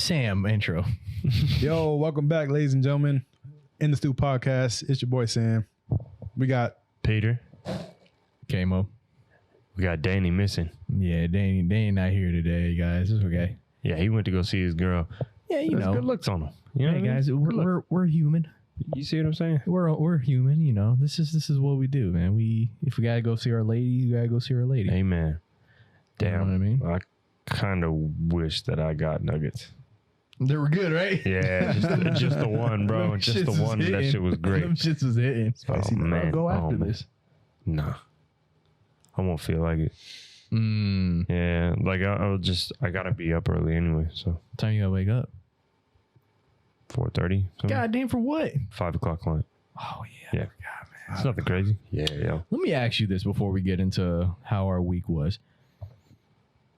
Sam intro. Yo, welcome back, ladies and gentlemen. In the Stu Podcast. It's your boy Sam. We got Peter. KEVINxMO. We got Danny missing. Yeah, Danny not here today, guys. It's okay. Yeah, he went to go see his girl. Yeah, you There's know. good looks on him. You know Hey what I guys, mean? we're human. You see what I'm saying? We're human, you know. This is what we do, man. If we gotta go see our lady, you gotta go see our lady. Amen. Damn. You know what I mean? I kind of wish that I got nuggets. They were good, right? Yeah, just the one, bro. Them Just the shits was one. That hitting. shit was great. Them shits was hitting. Oh, man. I'll go after man. this. Nah. I won't feel like it. What Yeah, like I gotta be up early anyway, so time you gotta wake up? 4:30. God damn, for what? 5 o'clock client. Oh, Yeah. I forgot, man. It's nothing crazy. Yeah. Let me ask you this before we get into how our week was.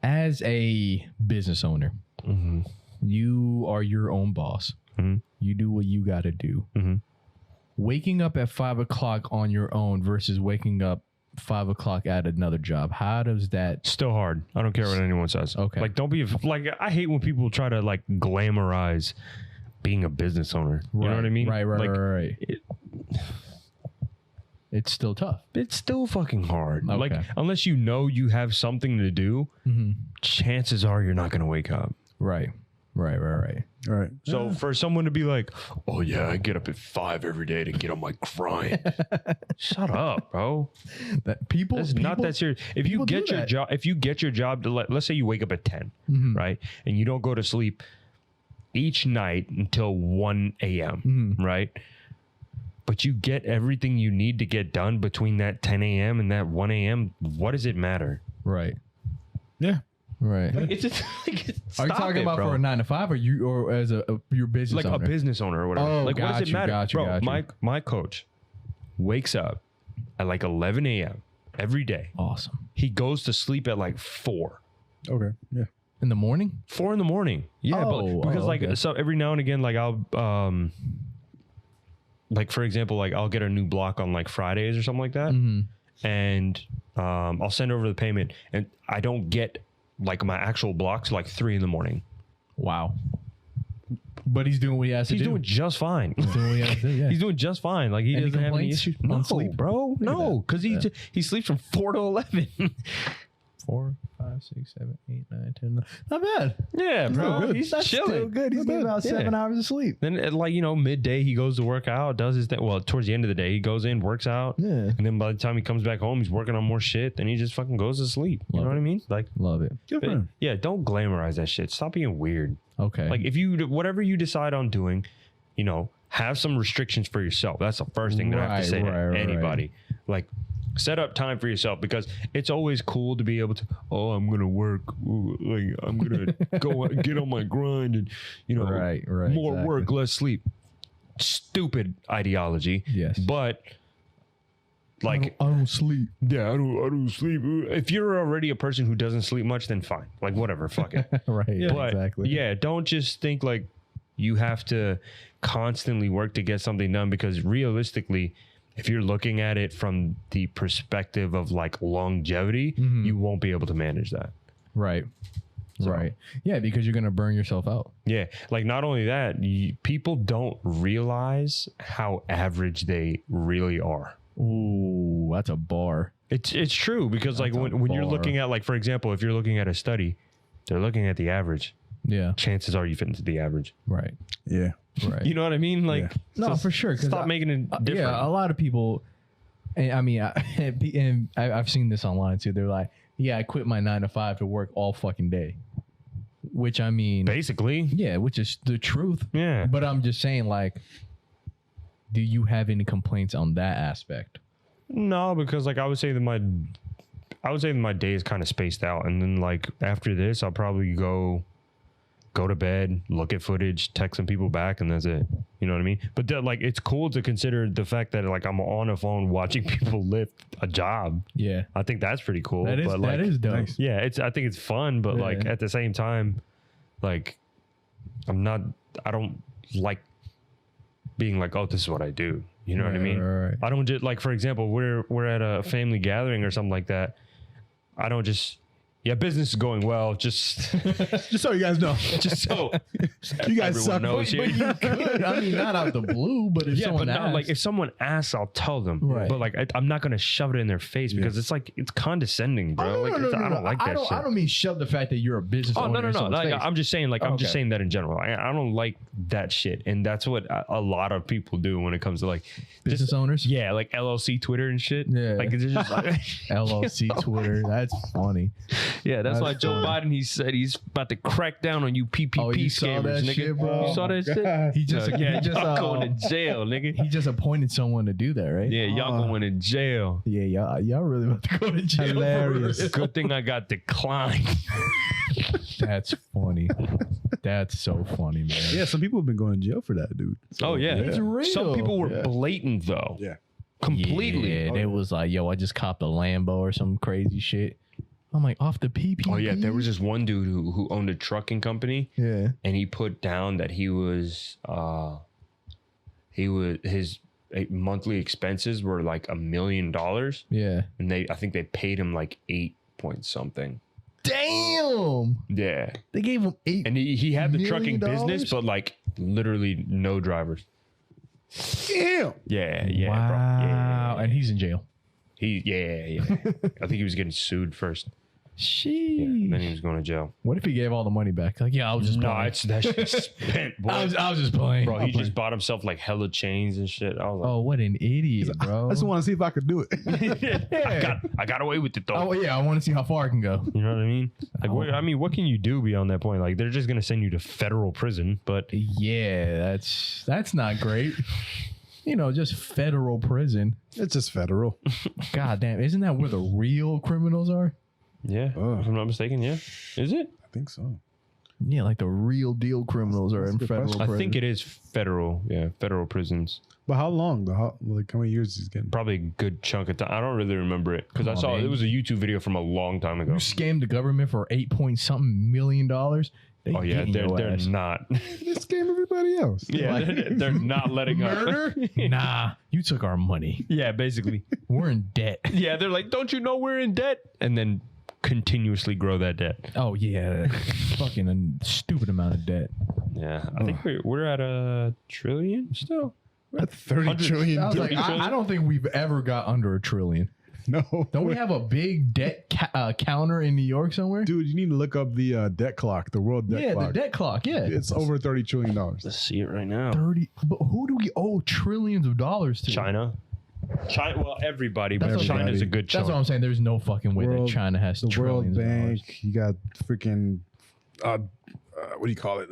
As a business owner, Mm-hmm. you are your own boss. Mm-hmm. You do what you got to do. Mm-hmm. Waking up at 5 o'clock on your own versus waking up 5 o'clock at another job. How does that? Still hard. I don't care what anyone says. Okay. Like, don't be like. I hate when people try to like glamorize being a business owner. You know what I mean? Right. Like, It's still tough. it's still fucking hard. Okay. Like, unless you know you have something to do, chances are you're not going to wake up. Right. all right. So for someone to be like, "Oh yeah, I get up at 5 every day to get on my grind," shut up, bro. That people. It's not that serious. If you people do get your that. job, to let's say you wake up at 10, right, and you don't go to sleep each night until 1 a.m., right? But you get everything you need to get done between that 10 a.m. and that 1 a.m. What does it matter? Right. Yeah. Right. Like, it's just Are you talking about for a 9 to 5 or as your business like owner? a business owner or whatever? Oh, like, what does it matter, bro? My coach wakes up at like 11 a.m. every day. Awesome. He goes to sleep at like 4. Okay. Yeah. In the morning? 4 in the morning. Yeah, because okay. so every now and again, like I'll like for example, like I'll get a new block on like Fridays or something like that, and I'll send over the payment, and I don't get like my actual blocks like 3 in the morning. Wow. But he's doing what he has to do. He's doing just fine. He's doing what he has to do, yeah. He's doing just fine. Like he Any doesn't have any complaints issues. on No, sleep? bro. No, because he sleeps from 4 to 11. 4, 5, 6, 7, 8, 9, 10. Not bad. Yeah, bro. good. He's That's chilling. still good. He's getting about 7 hours of sleep. Then at like, midday he goes to work out, does his thing. Well, towards the end of the day, he goes in, works out. Yeah. And then by the time he comes back home, he's working on more shit. Then he just fucking goes to sleep. You know what I mean? Like, Love it. Good for him. yeah, don't glamorize that shit. Stop being weird. Okay. Like if whatever you decide on doing, have some restrictions for yourself. That's the first thing that I have to say to anybody. Like, set up time for yourself, because it's always cool to be able to, I'm going to work. Ooh, like I'm going to go get on my grind and, Right, more exactly. work, less sleep. Stupid ideology. Yes. But like, I don't sleep. yeah, I don't sleep. If you're already a person who doesn't sleep much, then fine. Like whatever, fuck it. Right. But exactly. yeah, don't just think like you have to constantly work to get something done, because realistically, if you're looking at it from the perspective of like longevity, you won't be able to manage that. Right. So- Right. Yeah, because you're going to burn yourself out. Yeah. Like not only that, people don't realize how average they really are. Ooh, that's a bar. It's true, because like when you're looking at, like, for example, if you're looking at a study, they're looking at the average. Yeah. Chances are you fit into the average. Right. Yeah. Right. You know what I mean? Like, No, just for sure. 'Cause Stop making it different. Yeah, a lot of people, and I mean, I've seen this online too. They're like, yeah, I quit my 9 to 5 to work all fucking day. Which, I mean, Basically. yeah, which is the truth. Yeah. But I'm just saying, like, do you have any complaints on that aspect? No, because like I would say that my day is kind of spaced out, and then like after this, I'll probably go to bed, look at footage, text some people back, and that's it. You know what I mean? But like, it's cool to consider the fact that like I'm on a phone watching people lift a job. Yeah. I think that's pretty cool. That is, but, like, that is dope. nice. yeah, I think it's fun, but like Yeah. at the same time, like I don't like being like, oh, this is what I do. You know what I mean? Right. I don't just, like, for example, we're at a family gathering or something like that. I don't just Yeah, business is going well. Just so you guys know. just so You guys everyone suck. knows here. But you could. I mean, not out the blue, but if Yeah, someone but not, asks, like if someone asks, I'll tell them. Right. But like I'm not gonna shove it in their face because it's like it's condescending, bro. Oh, like I don't like that shit. I don't mean shove the fact that you're a business Oh owner. no. in someone's Like face. I'm just saying, like I'm just Okay. saying that in general. I don't like that shit, and that's what a lot of people do when it comes to like business owners. yeah, like LLC Twitter and shit. Yeah. like it's just like LLC Twitter. That's funny. yeah. That's why That's Joe funny. Biden he said he's about to crack down on you PPP Oh, you saw scammers, that nigga. shit, bro? You saw that shit? God. He just yeah, he just y'all going to jail, nigga. he just appointed someone to do that, right? Yeah, y'all going to jail. Yeah, y'all really about to go to jail. for Hilarious. real. Good thing I got declined. That's funny. That's so funny, man. Yeah, some people have been going to jail for that, dude. So, Oh yeah, It's real. some people were Yeah. blatant though. Yeah. Completely. Yeah, they was like, yo, I just copped a Lambo or some crazy shit. I'm like, off the PPP. Oh yeah, there was this one dude who owned a trucking company, Yeah. and he put down that his monthly expenses were like $1 million, Yeah. and I think they paid him like 8 point something. Damn. Yeah, They gave him $8 and he had the $1 trucking million? business, but like literally no drivers. Damn. Yeah, yeah, wow. bro. Yeah, And he's in jail. yeah. I think he was getting sued first. Sheesh. Yeah, then he was going to jail. What if he gave all the money back? Like, yeah, I was just No, playing. it's that shit spent, boy. I was just playing. Bro, he just bought himself like hella chains and shit. I was like, Oh, what an idiot, bro. I just want to see if I could do it. I got away with it though. Oh yeah, I want to see how far I can go. You know what I mean? Like, what can you do beyond that point? Like, they're just gonna send you to federal prison. But Yeah, that's not great. You know, just federal prison. It's just federal. God damn, isn't that where the real criminals are? yeah, if I'm not mistaken, yeah, is it? I think so. Yeah, like the real deal criminals are That's a in good federal question. prison. I think it is federal. Yeah, federal prisons. But how long? Like how many years he's getting? Probably a good chunk of time. I don't really remember it because I Come on, saw man. it was a YouTube video from a long time ago. You scammed the government for $8-point-something million. They Oh yeah, getting your they're ass. not. This game, everybody else. Yeah, they're not letting Murder? up. Nah, you took our money. Yeah, basically. We're in debt. Yeah, they're like, don't you know we're in debt? And then continuously grow that debt. Oh yeah, fucking a stupid amount of debt. Yeah, I think we're at $1 trillion still. That's 30 trillion. I was like, I don't think we've ever got under $1 trillion. No. Don't we have a big debt counter in New York somewhere? Dude, you need to look up the debt clock, the world debt Yeah, clock. the debt clock. Yeah, It's over $30 trillion. Let's see it right now. 30. But who do we owe trillions of dollars to? China. Well, everybody, That's but what- China's a good chunk. That's what I'm saying. There's no fucking way World- that China has The World trillions of dollars. Bank, you got freaking, what do you call it?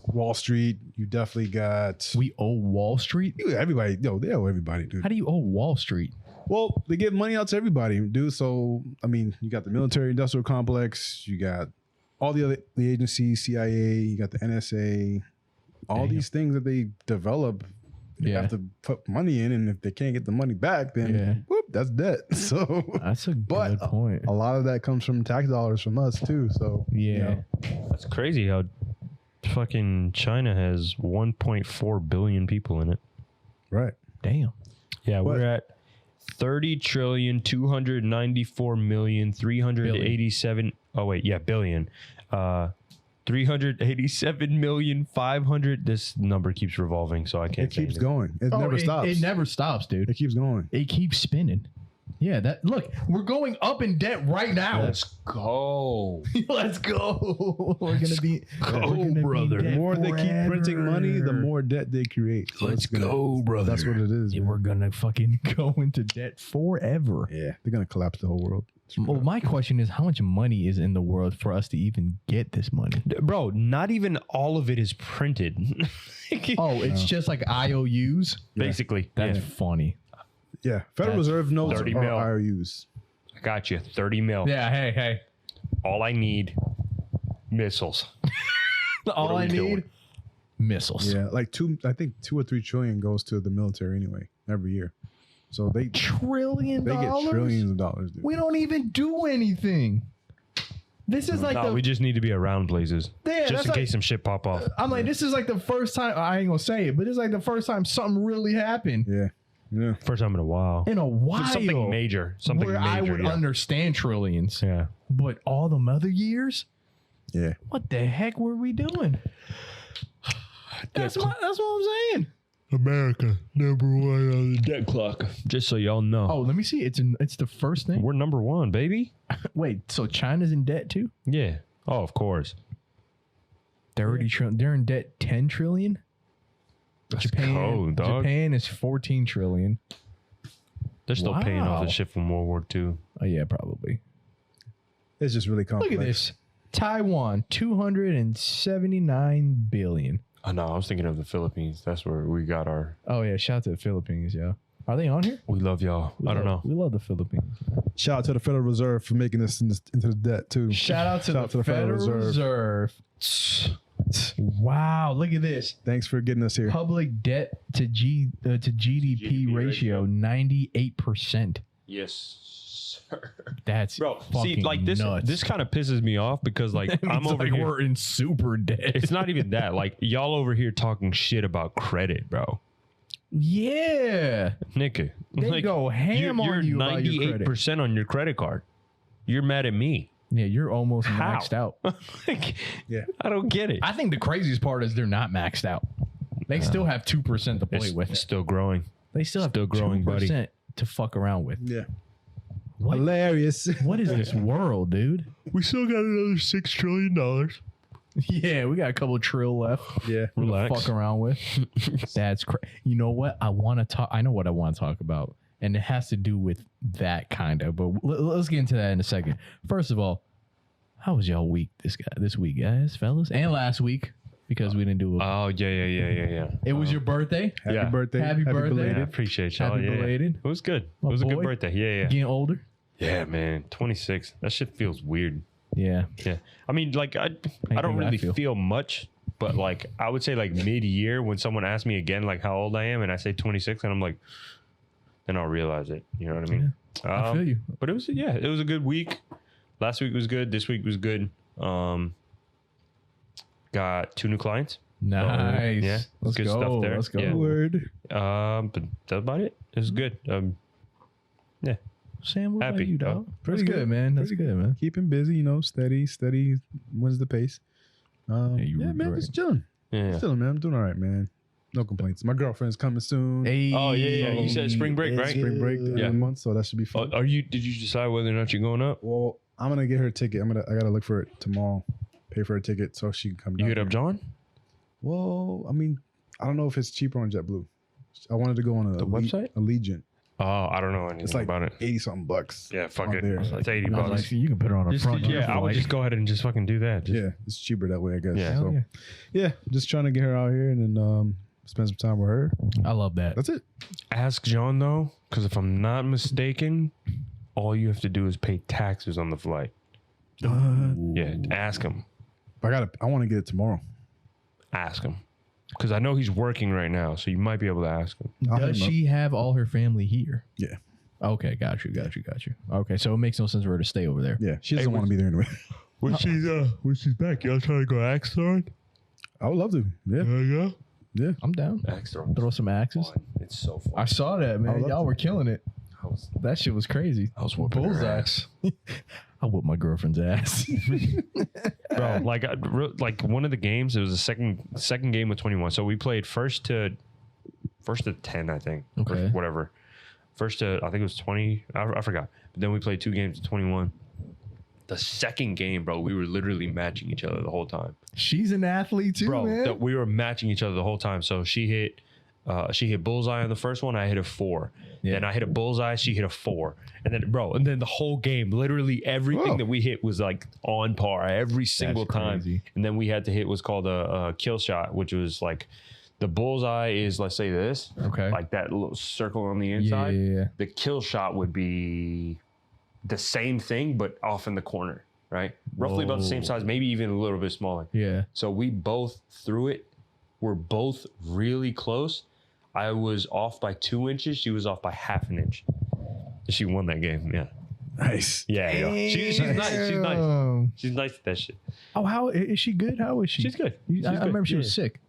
Wall Street. You definitely got. We owe Wall Street. Everybody, they owe everybody, dude. How do you owe Wall Street? Well, they give money out to everybody, dude. So, I mean, you got the military industrial complex, you got all the agencies, CIA, you got the NSA, all Damn. these things that they develop. They Yeah. have to put money in, and if they can't get the money back, then whoop, that's debt. So, That's a But, good point. a lot of that comes from tax dollars from us too. So, Yeah. That's crazy how fucking China has 1.4 billion people in it. right. Damn. Yeah, What? we're at 30,294,387. Oh wait, yeah, billion. 387,500,000. This number keeps revolving, so I can't. It say keeps anything. going. It never stops. It never stops, dude. It keeps going. It keeps spinning. Yeah, that look, we're going up in debt right now. Let's go. Let's go. We're gonna be brother. The more they keep printing money, the more debt they create. So Let's it's gonna- go, brother. That's what it is. Yeah, man. we're gonna fucking go into debt forever. Yeah, they're gonna collapse the whole world. Well, my question is, how much money is in the world for us to even get this money? Bro, not even all of it is printed. Oh, it's just like IOUs. Basically. That's Yeah. funny. Yeah, Federal That's Reserve notes 30 are mil. IOUs. I got you. 30 mil. Yeah. Hey. All I need, missiles. All are I we need, doing? missiles. Yeah, like 2 or 3 trillion goes to the military anyway every year. So they $1 trillion. get trillions of dollars, dude. We don't even do anything. This is like No, we just need to be around places. Yeah, just that's in like- case some shit pop off. I'm like, this is like the first time. I ain't gonna say it, but it's like the first time something really happened. Yeah. Yeah. First time in a while. In a while. Something major. Something where major. I would understand trillions. Yeah. But all the other years, Yeah. what the heck were we doing? That's what I'm saying. America, number one on the debt clock. Just so y'all know. Oh, let me see. It's the first thing. We're number one, baby. Wait, so China's in debt too? Yeah. Oh, of course. 30 trillion. They're in debt 10 trillion. That's cold, dog. Japan is 14 trillion. They're still paying off Wow. the shit from World War II. Oh yeah, probably. It's just really complex. Look at this. Taiwan, 279 billion. Oh, no, I was thinking of the Philippines. That's where we got our... Oh yeah, shout out to the Philippines, yeah. Are they on here? We love y'all. I don't know. We love the Philippines. Shout out to the Federal Reserve for making us into the debt too. Shout out to the Federal Reserve. Wow, look at this. Thanks for getting us here. Public debt to GDP ratio 98%. Yes, sir. That's Bro, see, fucking like this nuts. this kind of pisses me off because like I'm It's over like here. we're in super debt. It's not even that. Like y'all over here talking shit about credit, bro. Yeah. Nigga. They like, go ham you're on you about your credit. 98% on your credit card. You're mad at me. Yeah, you're almost How? maxed out. Like, Yeah. I don't get it. I think the craziest part is they're not maxed out. They still have 2% to play It's with. still growing. They still have still growing, 2% buddy. to fuck around with. Yeah. What? Hilarious. What is this world, dude? We still got another $6 trillion. Yeah, we got a couple trill left. Yeah. to Relax. fuck around with. That's crazy. You know what? I want to talk. I know what I want to talk about, and it has to do with that kind of. But let's get into that in a second. First of all, how was y'all week? This week, guys, fellas, and last week because we didn't do it. Oh, yeah. It was your birthday. Happy Yeah. birthday. Happy birthday. belated. Yeah, I appreciate y'all. Happy Yeah. belated. It was good. My It was a boy. good birthday. Yeah. Getting older. Yeah, man. 26. That shit feels weird. Yeah. Yeah. I mean, like, I don't what I really feel. feel much, but like, I would say like mid-year when someone asks me again, like how old I am, and I say 26, and I'm like, then I'll realize it. You know what I mean? I feel you. But it was a good week. Last week was good. This week was good. Got 2 new clients. Nice. Yeah. Let's good go. stuff there. Let's go. Yeah. Word. But that's about it. It was good. Yeah. Sam, what Happy. about you, dog? Pretty That's good, good. man. That's Pretty good, man. Keeping busy, steady wins the pace. you Yeah, were man, right. just chilling. Yeah. Chilling, man. I'm doing all right, man. No complaints. My girlfriend's coming soon. Hey, Oh, yeah. You said spring break, right? Spring break the end Yeah. of the month, so that should be Oh, fun. did you decide whether or not you're going up? Well, I'm gonna get her a ticket. I gotta look for it tomorrow. Pay for a ticket so she can come down. You hit up here. John? Well, I mean, I don't know if it's cheaper on JetBlue. I wanted to go on The website? Allegiant. Oh, I don't know anything It's like about it. 80 something bucks. Yeah, fuck on it. there. It's 80 I was bucks. like, you can put it on a front. Yeah, I would just go ahead and just fucking do that. Just, Yeah, it's cheaper that way, I guess. Yeah. So, yeah. yeah, just trying to get her out here and then spend some time with her. I love that. That's it. Ask John though, because if I'm not mistaken, all you have to do is pay taxes on the flight. Yeah, ask him. I want to get it tomorrow. Ask him. Because I know he's working right now, so you might be able to ask him. I'll hit Does him up. she have all her family here? Yeah. Okay, got you. Okay, so it makes no sense for her to stay over there. Yeah, she doesn't want to be there anyway. When she's back, y'all trying to go axe throwing? I would love to. Yeah, Yeah. yeah. I'm down. Axe throwing. Throw some axes. It's so fun. I saw that, I man. love Y'all to. were killing it. That shit was crazy. I was whooping her Bullseye. ass. I whooped my girlfriend's ass. Bro, like one of the games, it was the second game of 21. So we played first to 10, I think. Okay. Or whatever. First to, I think it was 20. I forgot. But then we played 2 games of 21. The second game, bro, we were literally matching each other the whole time. She's an athlete too, Bro, man. we were matching each other the whole time. So she hit bullseye on the first one. I hit a 4. Yeah. Then I hit a bullseye. She hit a 4. And then the whole game, literally everything Whoa. that we hit was like on par every single time. crazy. And then we had to hit what's called a kill shot, which was like the bullseye is, let's say this, Okay. like that little circle on the yeah, inside. yeah. The kill shot would be the same thing, but off in the corner, right? Roughly about the same Whoa. size, maybe even a little bit smaller. Yeah. So we both threw it. We're both really close. I was off by 2 inches. She was off by half an inch. She won that game. Yeah. Nice. Yeah. She's nice. She's nice. Damn. She's nice at that shit. Oh, how is she good? How is she? She's good. I She's good. remember she was Yeah. sick.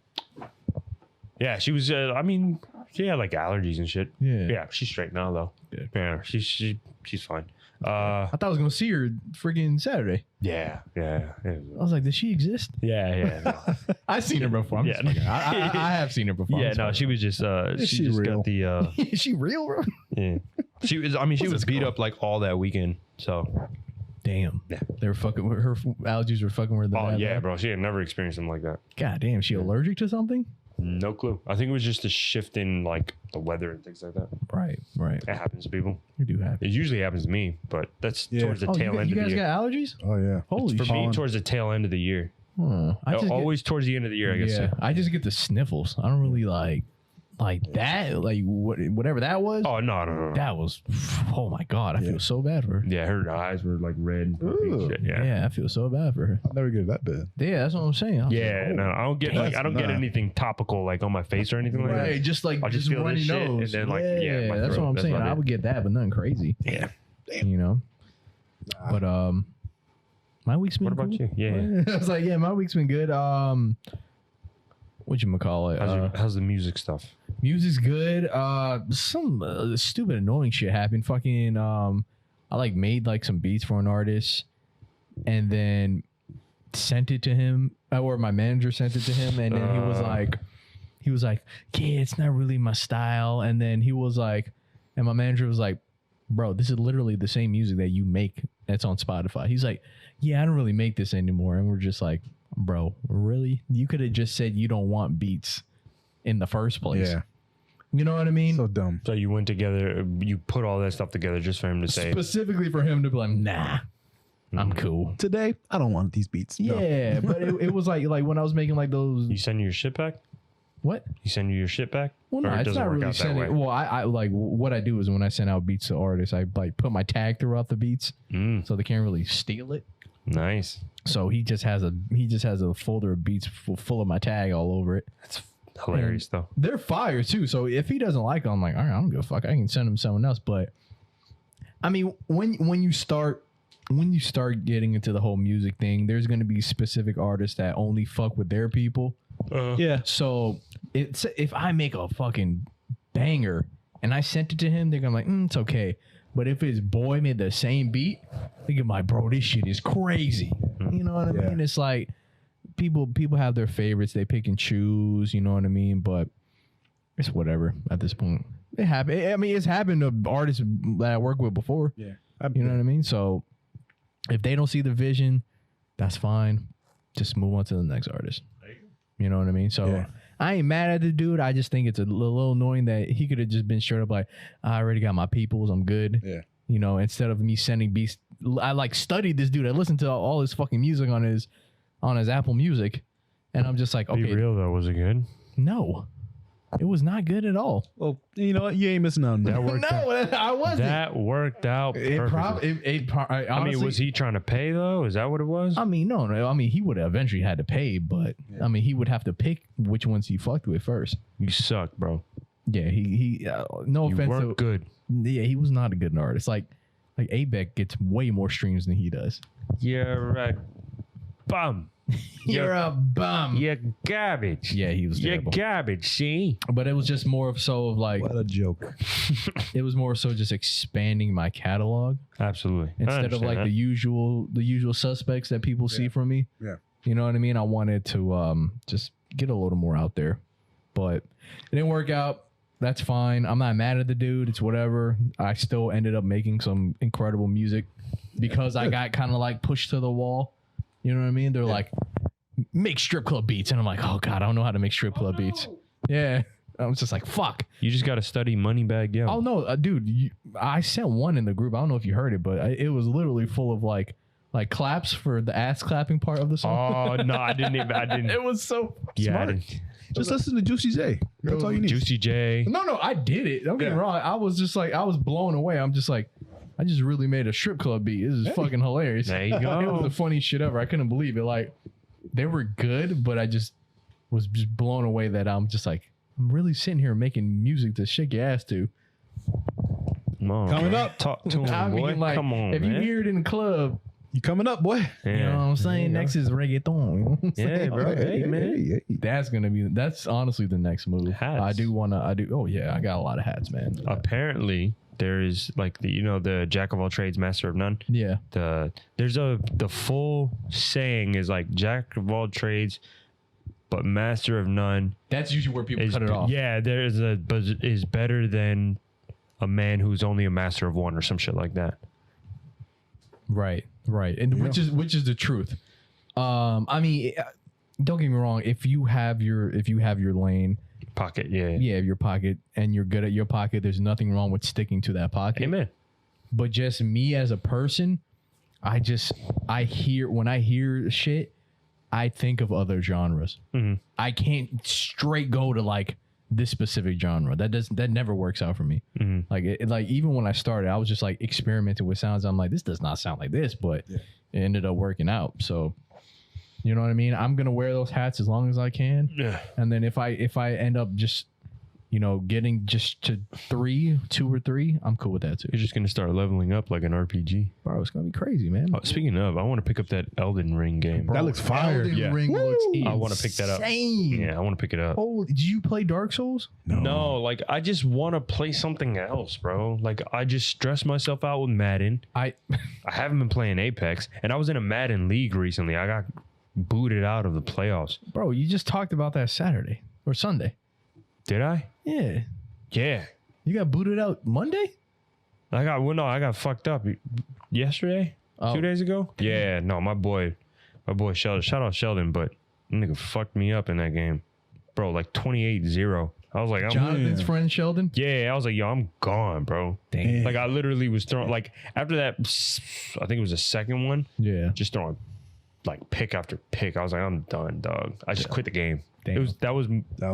Yeah, she was. I mean, she had like allergies and shit. Yeah. Yeah, she's straight now though. Good. Yeah, she's fine. I thought I was gonna see her freaking Saturday. Yeah. I was like, does she exist? Yeah. No. I've seen her before. I'm just fucking- I have seen her before. Yeah, I'm no, just she was just. Is She she just real? got the. fucking- Is she real, bro? Yeah. She was. I mean, she was beat up like all that weekend. So. Damn. Yeah. They were fucking. Her allergies were fucking with the. Oh bad yeah, bad. bro. She had never experienced something like that. God damn. She allergic to something? No clue. I think it was just a shift in like the weather and things like that. Right. It happens to people. You do have. It usually happens to me, but that's Yeah. towards the Oh, tail end you of guys the year. got allergies? Oh yeah. Holy For shit. me, towards the tail end of the year. I just Always towards the end of the year, I guess. yeah, I just get the sniffles. I don't really like that. Like whatever that was. Oh no. That was. Oh my god, I feel so bad for her. Yeah, her eyes were like red. puffy and Ooh. shit, Yeah. Yeah, I feel so bad for her. I'll never get that bad. Yeah, that's what I'm saying. I was Yeah, like, no, I don't get like I don't get Nah. anything topical like on my face or anything like right, that. just like I'll just feel runny this shit, nose. and then, like, yeah, my that's throat, what I'm that's saying. about I it. would get that, but nothing crazy. Yeah. You know. But my week's been. What about cool. you? Yeah. I was like, yeah, my week's been good. Whatchamacallit? How's the music stuff? Music's good. Some stupid annoying shit happened. Fucking I like made like some beats for an artist and then sent it to him, or my manager sent it to him, and then he was like, yeah, it's not really my style. And then he was like, and my manager was like, bro, this is literally the same music that you make that's on Spotify. He's like, yeah, I don't really make this anymore. And we're just like, bro, really? You could have just said you don't want beats in the first place. Yeah. You know what I mean? So dumb. So you went together, you put all that stuff together just for him to say, Specifically for him to be like, nah, I'm cool. Today, I don't want these beats. No. Yeah, but it was like when I was making like those. you send your shit back? What? You send your shit back? Well, no, Or it it's doesn't not work really out that way? sending. Well, I like what I do is when I send out beats to artists, I like put my tag throughout the beats, so they can't really steal it. Nice. So he just has a folder of beats full of my tag all over it. That's hilarious though. They're fire too. So if he doesn't like them, I'm like, all right, I don't give a fuck. I can send him someone else. But I mean, when you start getting into the whole music thing, there's going to be specific artists that only fuck with their people. Yeah. So if I make a fucking banger and I sent it to him, they're gonna be like, it's okay. But if his boy made the same beat, they get my bro, this shit is crazy. You know what I mean? It's like people have their favorites, they pick and choose. You know what I mean? But it's whatever at this point. It happened. I mean, it's happened to artists that I work with before. Yeah. You know what I mean? So if they don't see the vision, that's fine. Just move on to the next artist. You know what I mean? So I ain't mad at the dude. I just think it's a little annoying that he could have just been straight up like, I already got my peoples. I'm good. Yeah. You know, instead of me sending beats. I like studied this dude. I listened to all his fucking music on his Apple Music. And I'm just like, okay. Be real though, was it good? No. It was not good at all. Well, you know what? You ain't missing out on that. I wasn't. That worked out perfectly. I mean, was he trying to pay though? Is that what it was? I mean, no. I mean, he would have eventually had to pay, but I mean, he would have to pick which ones he fucked with first. You suck, bro. Yeah, he no You offense weren't to, good. Yeah, he was not a good artist. Like Abeck gets way more streams than he does. You're a bum. You're a bum. You're garbage. Yeah, he was You're terrible. garbage, see? But it was just more of so of like What a joke. it was more so just expanding my catalog Absolutely. I instead of understand like that. the usual suspects that people see from me. Yeah. You know what I mean? I wanted to just get a little more out there. But it didn't work out. That's fine. I'm not mad at the dude. It's whatever. I still ended up making some incredible music because I got kind of like pushed to the wall. You know what I mean? They're like, make strip club beats. And I'm like, oh God, I don't know how to make strip club beats. Yeah. I was just like, fuck. You just got to study Moneybag Yo. Oh no, dude, I sent one in the group. I don't know if you heard it, but it was literally full of like claps for the ass clapping part of the song. Oh, no, I didn't. It was so Yeah, I smart. didn't. Just listen to Juicy J. That's all you need. Juicy J. No, I did it. Don't get me wrong. I was just like, I was blown away. I'm just like, I just really made a strip club beat. This is fucking hilarious. There you It was go. the funniest shit ever. I couldn't believe it. Like, they were good, but I just was just blown away that I'm just like, I'm really sitting here making music to shake your ass to. Come on, Coming bro. up. Talk to him, I boy. mean, like, Come on, if man. you hear it in the club, You coming up, boy? Yeah. You know what I'm saying? Next is reggaeton. You know what I'm saying? Yeah, bro. Hey, man. That's honestly the next move. Hats. Oh yeah, I got a lot of hats, man. Apparently, there is like the jack of all trades, master of none. Yeah. The full saying is like jack of all trades, but master of none. That's usually where people cut it off. Yeah, but is better than a man who's only a master of one or some shit like that. Right. And which is the truth. I mean, don't get me wrong, if you have your lane, Pocket, yeah. your pocket, and you're good at your pocket, there's nothing wrong with sticking to that pocket. Amen. But just me as a person, when I hear shit, I think of other genres. Mm-hmm. I can't straight go to like this specific genre. That never works out for me. Mm-hmm. Like even when I started, I was just like experimenting with sounds. I'm like, this does not sound like this, but it ended up working out. So you know what I mean? I'm gonna wear those hats as long as I can. Yeah. And then if I end up just getting just to 2 or 3, I'm cool with that too. You're just gonna start leveling up like an RPG. Bro, it's gonna be crazy, man. Oh, speaking of, I want to pick up that Elden Ring game. That looks fire. Elden Yeah. Ring looks I want to pick that up. insane. Yeah, I want to pick it up. Holy, did you play Dark Souls? No, like I just want to play something else, bro. Like I just stress myself out with Madden. I haven't been playing Apex, and I was in a Madden league recently. I got booted out of the playoffs. Bro, you just talked about that Saturday or Sunday. Did I? Yeah. Yeah. You got booted out Monday? I got fucked up yesterday, 2 days ago. Yeah, no, my boy Sheldon. Shout out Sheldon, but nigga fucked me up in that game, bro. Like 28-0. I was like, Jonathan's friend Sheldon? Yeah, I was like, yo, I'm gone, bro. Dang. Like I literally was throwing like after that, I think it was the second one. Yeah. Just throwing like pick after pick. I was like, I'm done, dog. I just quit the game. Damn. That was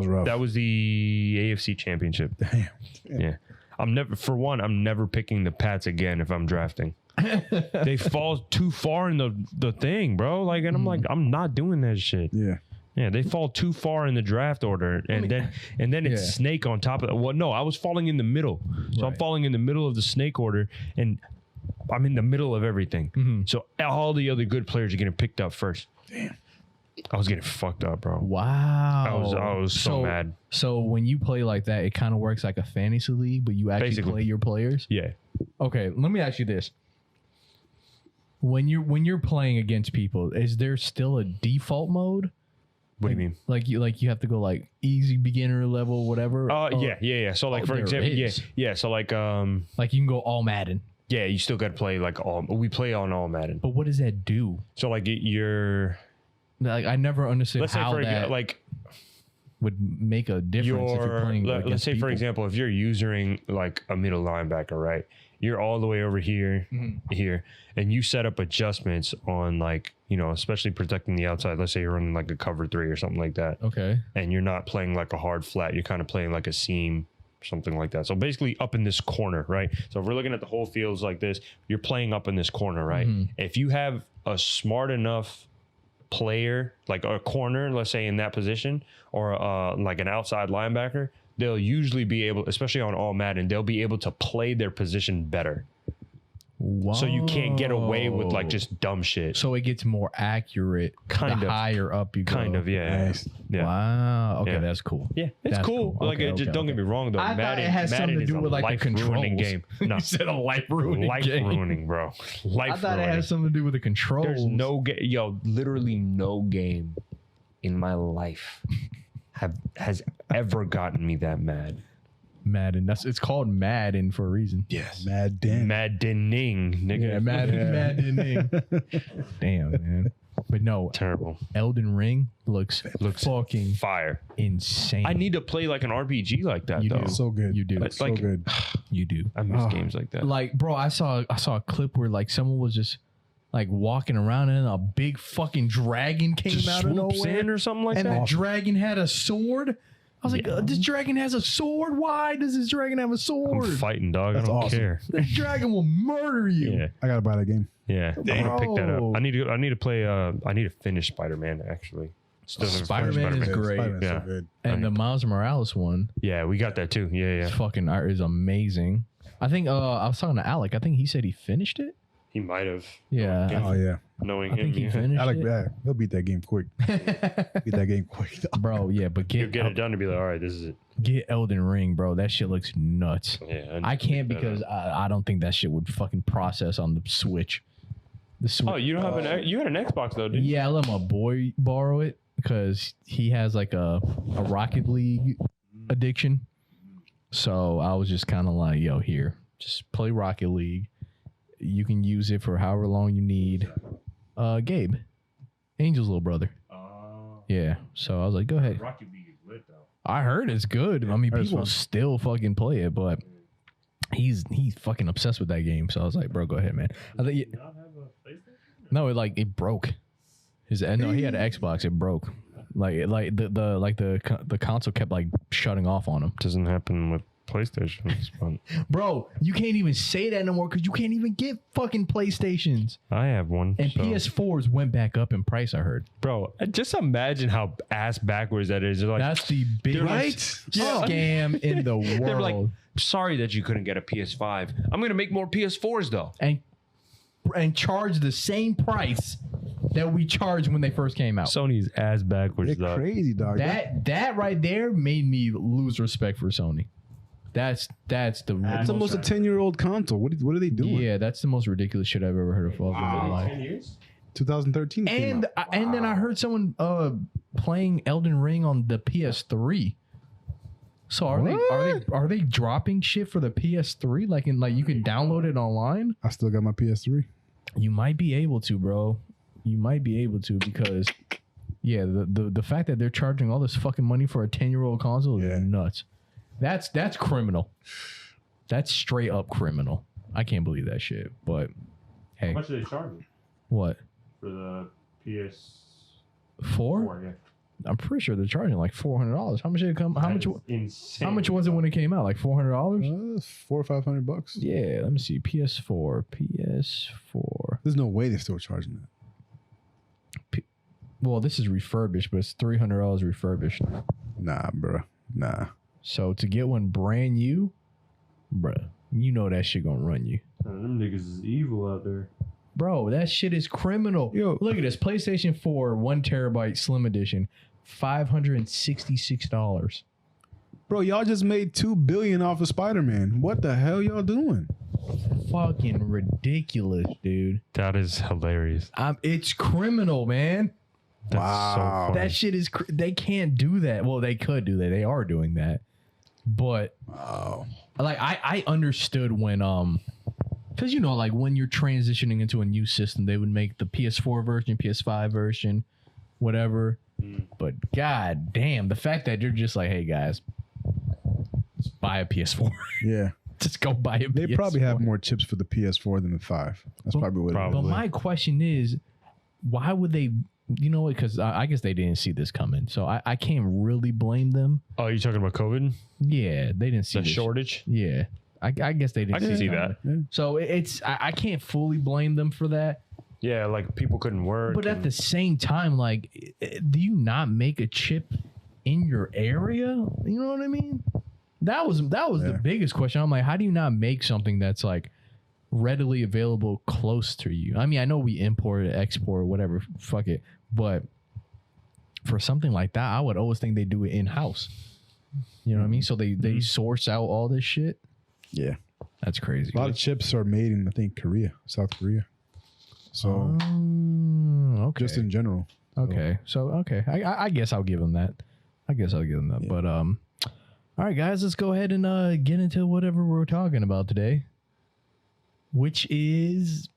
rough. That was the AFC Championship. Damn. Yeah. I'm never picking the Pats again if I'm drafting. They fall too far in the thing, bro. Like, and I'm like, I'm not doing that shit. Yeah. Yeah, they fall too far in the draft order, and then it's snake on top of it. Well, no, I was falling in the middle, so I'm falling in the middle of the snake order, and I'm in the middle of everything. Mm-hmm. So all the other good players are getting picked up first. Damn. I was getting fucked up, bro. Wow. I was so mad. So when you play like that, it kind of works like a fantasy league, but you actually play your players? Yeah. Okay, let me ask you this. When you're playing against people, is there still a default mode? What do you mean? Like you have to go like easy beginner level, whatever? Yeah. So like for example, yeah. So like you can go all Madden. Yeah, you still got to play like we play on all Madden. But what does that do? So like you're like I never understood how that would make a difference if you're playing let's say people. For example, if you're using like a middle linebacker, right? You're all the way over here, here, and you set up adjustments on like, especially protecting the outside. Let's say you're running like a cover 3 or something like that. Okay. And you're not playing like a hard flat. You're kind of playing like a seam, something like that. So basically up in this corner, right? So if we're looking at the whole fields like this, you're playing up in this corner, right? If you have a smart enough player, like a corner, let's say in that position, or like an outside linebacker, they'll usually be able, especially on all Madden, they'll be able to play their position better. Wow. So you can't get away with like just dumb shit. So it gets more accurate Kind of. Higher up you go. Kind of, yeah. Nice. Yeah. Wow. Okay, Yeah. That's cool. Yeah, it's That's cool. Like, don't get me wrong though. I thought it had something to do with like the controls. Game. No, You said a life ruining game. ruining, bro. Life I thought ruining. it had something to do with the controls. There's no game, literally no game in my life has ever gotten me that mad. Madden. It's called Madden for a reason. Yes. Maddening, nigga. Yeah, Maddening. Damn, man. But no, Terrible. Elden Ring looks fucking Fire. insane. I need to play like an RPG like that You though. do. So good. You do. It's So like good. You do. I miss games like that. Like, bro, I saw a clip where like someone was just like walking around and a big fucking dragon came Just out of swoops nowhere in or something like and that. the dragon had a sword. I was like, this dragon has a sword? Why does this dragon have a sword? I'm fighting, dog. That's I don't awesome. care. This dragon will murder you. Yeah. I gotta buy that game. Yeah, I'm gonna pick that up. Bro. I need to play. I need to finish Spider-Man actually. Still never finished Spider-Man is great. Spider-Man's Yeah. so good. And the Miles Morales one Yeah, we got that too. Yeah. is fucking is amazing. I think I was talking to Alec. I think he said he finished it. He might have. Yeah. Oh yeah, Knowing I him, think he yeah. finished I like it. that. He'll beat that game quick. Beat that game quick. Bro, yeah, but He'll get it done to be like, all right, this is it. get Elden Ring, bro. That shit looks nuts. Yeah, I can't because I don't think that shit would fucking process on the Switch. The Switch. Oh, you don't have you had an Xbox though, didn't you? Yeah, I let my boy borrow it because he has like a Rocket League addiction. So I was just kind of like, yo, here, just play Rocket League. You can use it for however long you need. Gabe, Angel's little brother. Yeah. So I was like, go ahead. Rocket League is lit though. I heard it's good. I mean, Heard it's people fun. still fucking play it, but he's fucking obsessed with that game. So I was like, bro, go ahead, man. I think Not have a PlayStation? no, it broke. No, he had an Xbox. It broke. The console kept like shutting off on him. Doesn't happen with PlayStation. It's fun. Bro, you can't even say that no more because you can't even get fucking PlayStations. I have one. And so- PS4s went back up in price, I heard. Bro, just imagine how ass backwards that is. They're like, That's the biggest Right? scam in the world. they're like, sorry that you couldn't get a PS5. I'm gonna make more PS4s though. and charge the same price that we charged when they first came out. Sony's ass backwards They're though. crazy, dog. That right there made me lose respect for Sony. That's the It's almost a 10-year-old console. What are they doing? yeah, that's the most ridiculous shit I've ever heard of in my life. years? 2013 came out. And then I heard someone playing Elden Ring on the PS3. So are they dropping shit for the PS3? Like you can download it online? I still got my PS3. You might be able to, bro. You might be able to because yeah, the fact that they're charging all this fucking money for a 10-year-old console is nuts. That's criminal. That's straight up criminal. I can't believe that shit. But hey, How much are they charging what? for the PS4? 4? Yeah. I'm pretty sure they're charging like $400. How much did it come? How much? Insane. How much was it when it came out? Like $400? $400 or $500. Yeah. Let me see. PS4. There's no way they're still charging that. Well, this is refurbished, but it's $300 refurbished. Nah, bro. Nah. So to get one brand new, bruh, you know that shit gonna run you. Them niggas is evil out there. Bro, that shit is criminal. Yo. Look at this. PlayStation 4 1 terabyte Slim Edition, $566. Bro, y'all just made $2 billion off of Spider-Man. What the hell y'all doing? Fucking ridiculous, dude. That is hilarious. It's criminal, man. That's Wow. so funny. That shit is. They can't do that. Well, they could do that. They are doing that. But Wow. like, I understood when because like when you're transitioning into a new system, they would make the PS4 version, PS5 version, whatever. But god damn, the fact that you're just like, hey guys, just buy a PS4. Yeah. Just go buy a PS4. They probably have more chips for the PS4 than the 5. That's probably what it But is. my question is, why would they? You know what? Because I guess they didn't see this coming, so I can't really blame them. Oh, you talking about COVID? Yeah, they didn't see The this. shortage? Yeah, I guess they didn't. I can see it that. coming. So I can't fully blame them for that. Yeah, like people couldn't work. But at and- the same time, like, do you not make a chip in your area? You know what I mean? That was the biggest question. I'm like, how do you not make something that's like readily available close to you? I mean, I know we import, export, whatever, fuck it. But for something like that, I would always think they do it in house. You know what I mean? So they source out all this shit. Yeah. That's crazy. A lot of chips are made in, I think, Korea, South Korea. So okay. just in general. Okay. So, okay. I guess I'll give them that. Yeah. But, all right, guys, let's go ahead and get into whatever we're talking about today, which is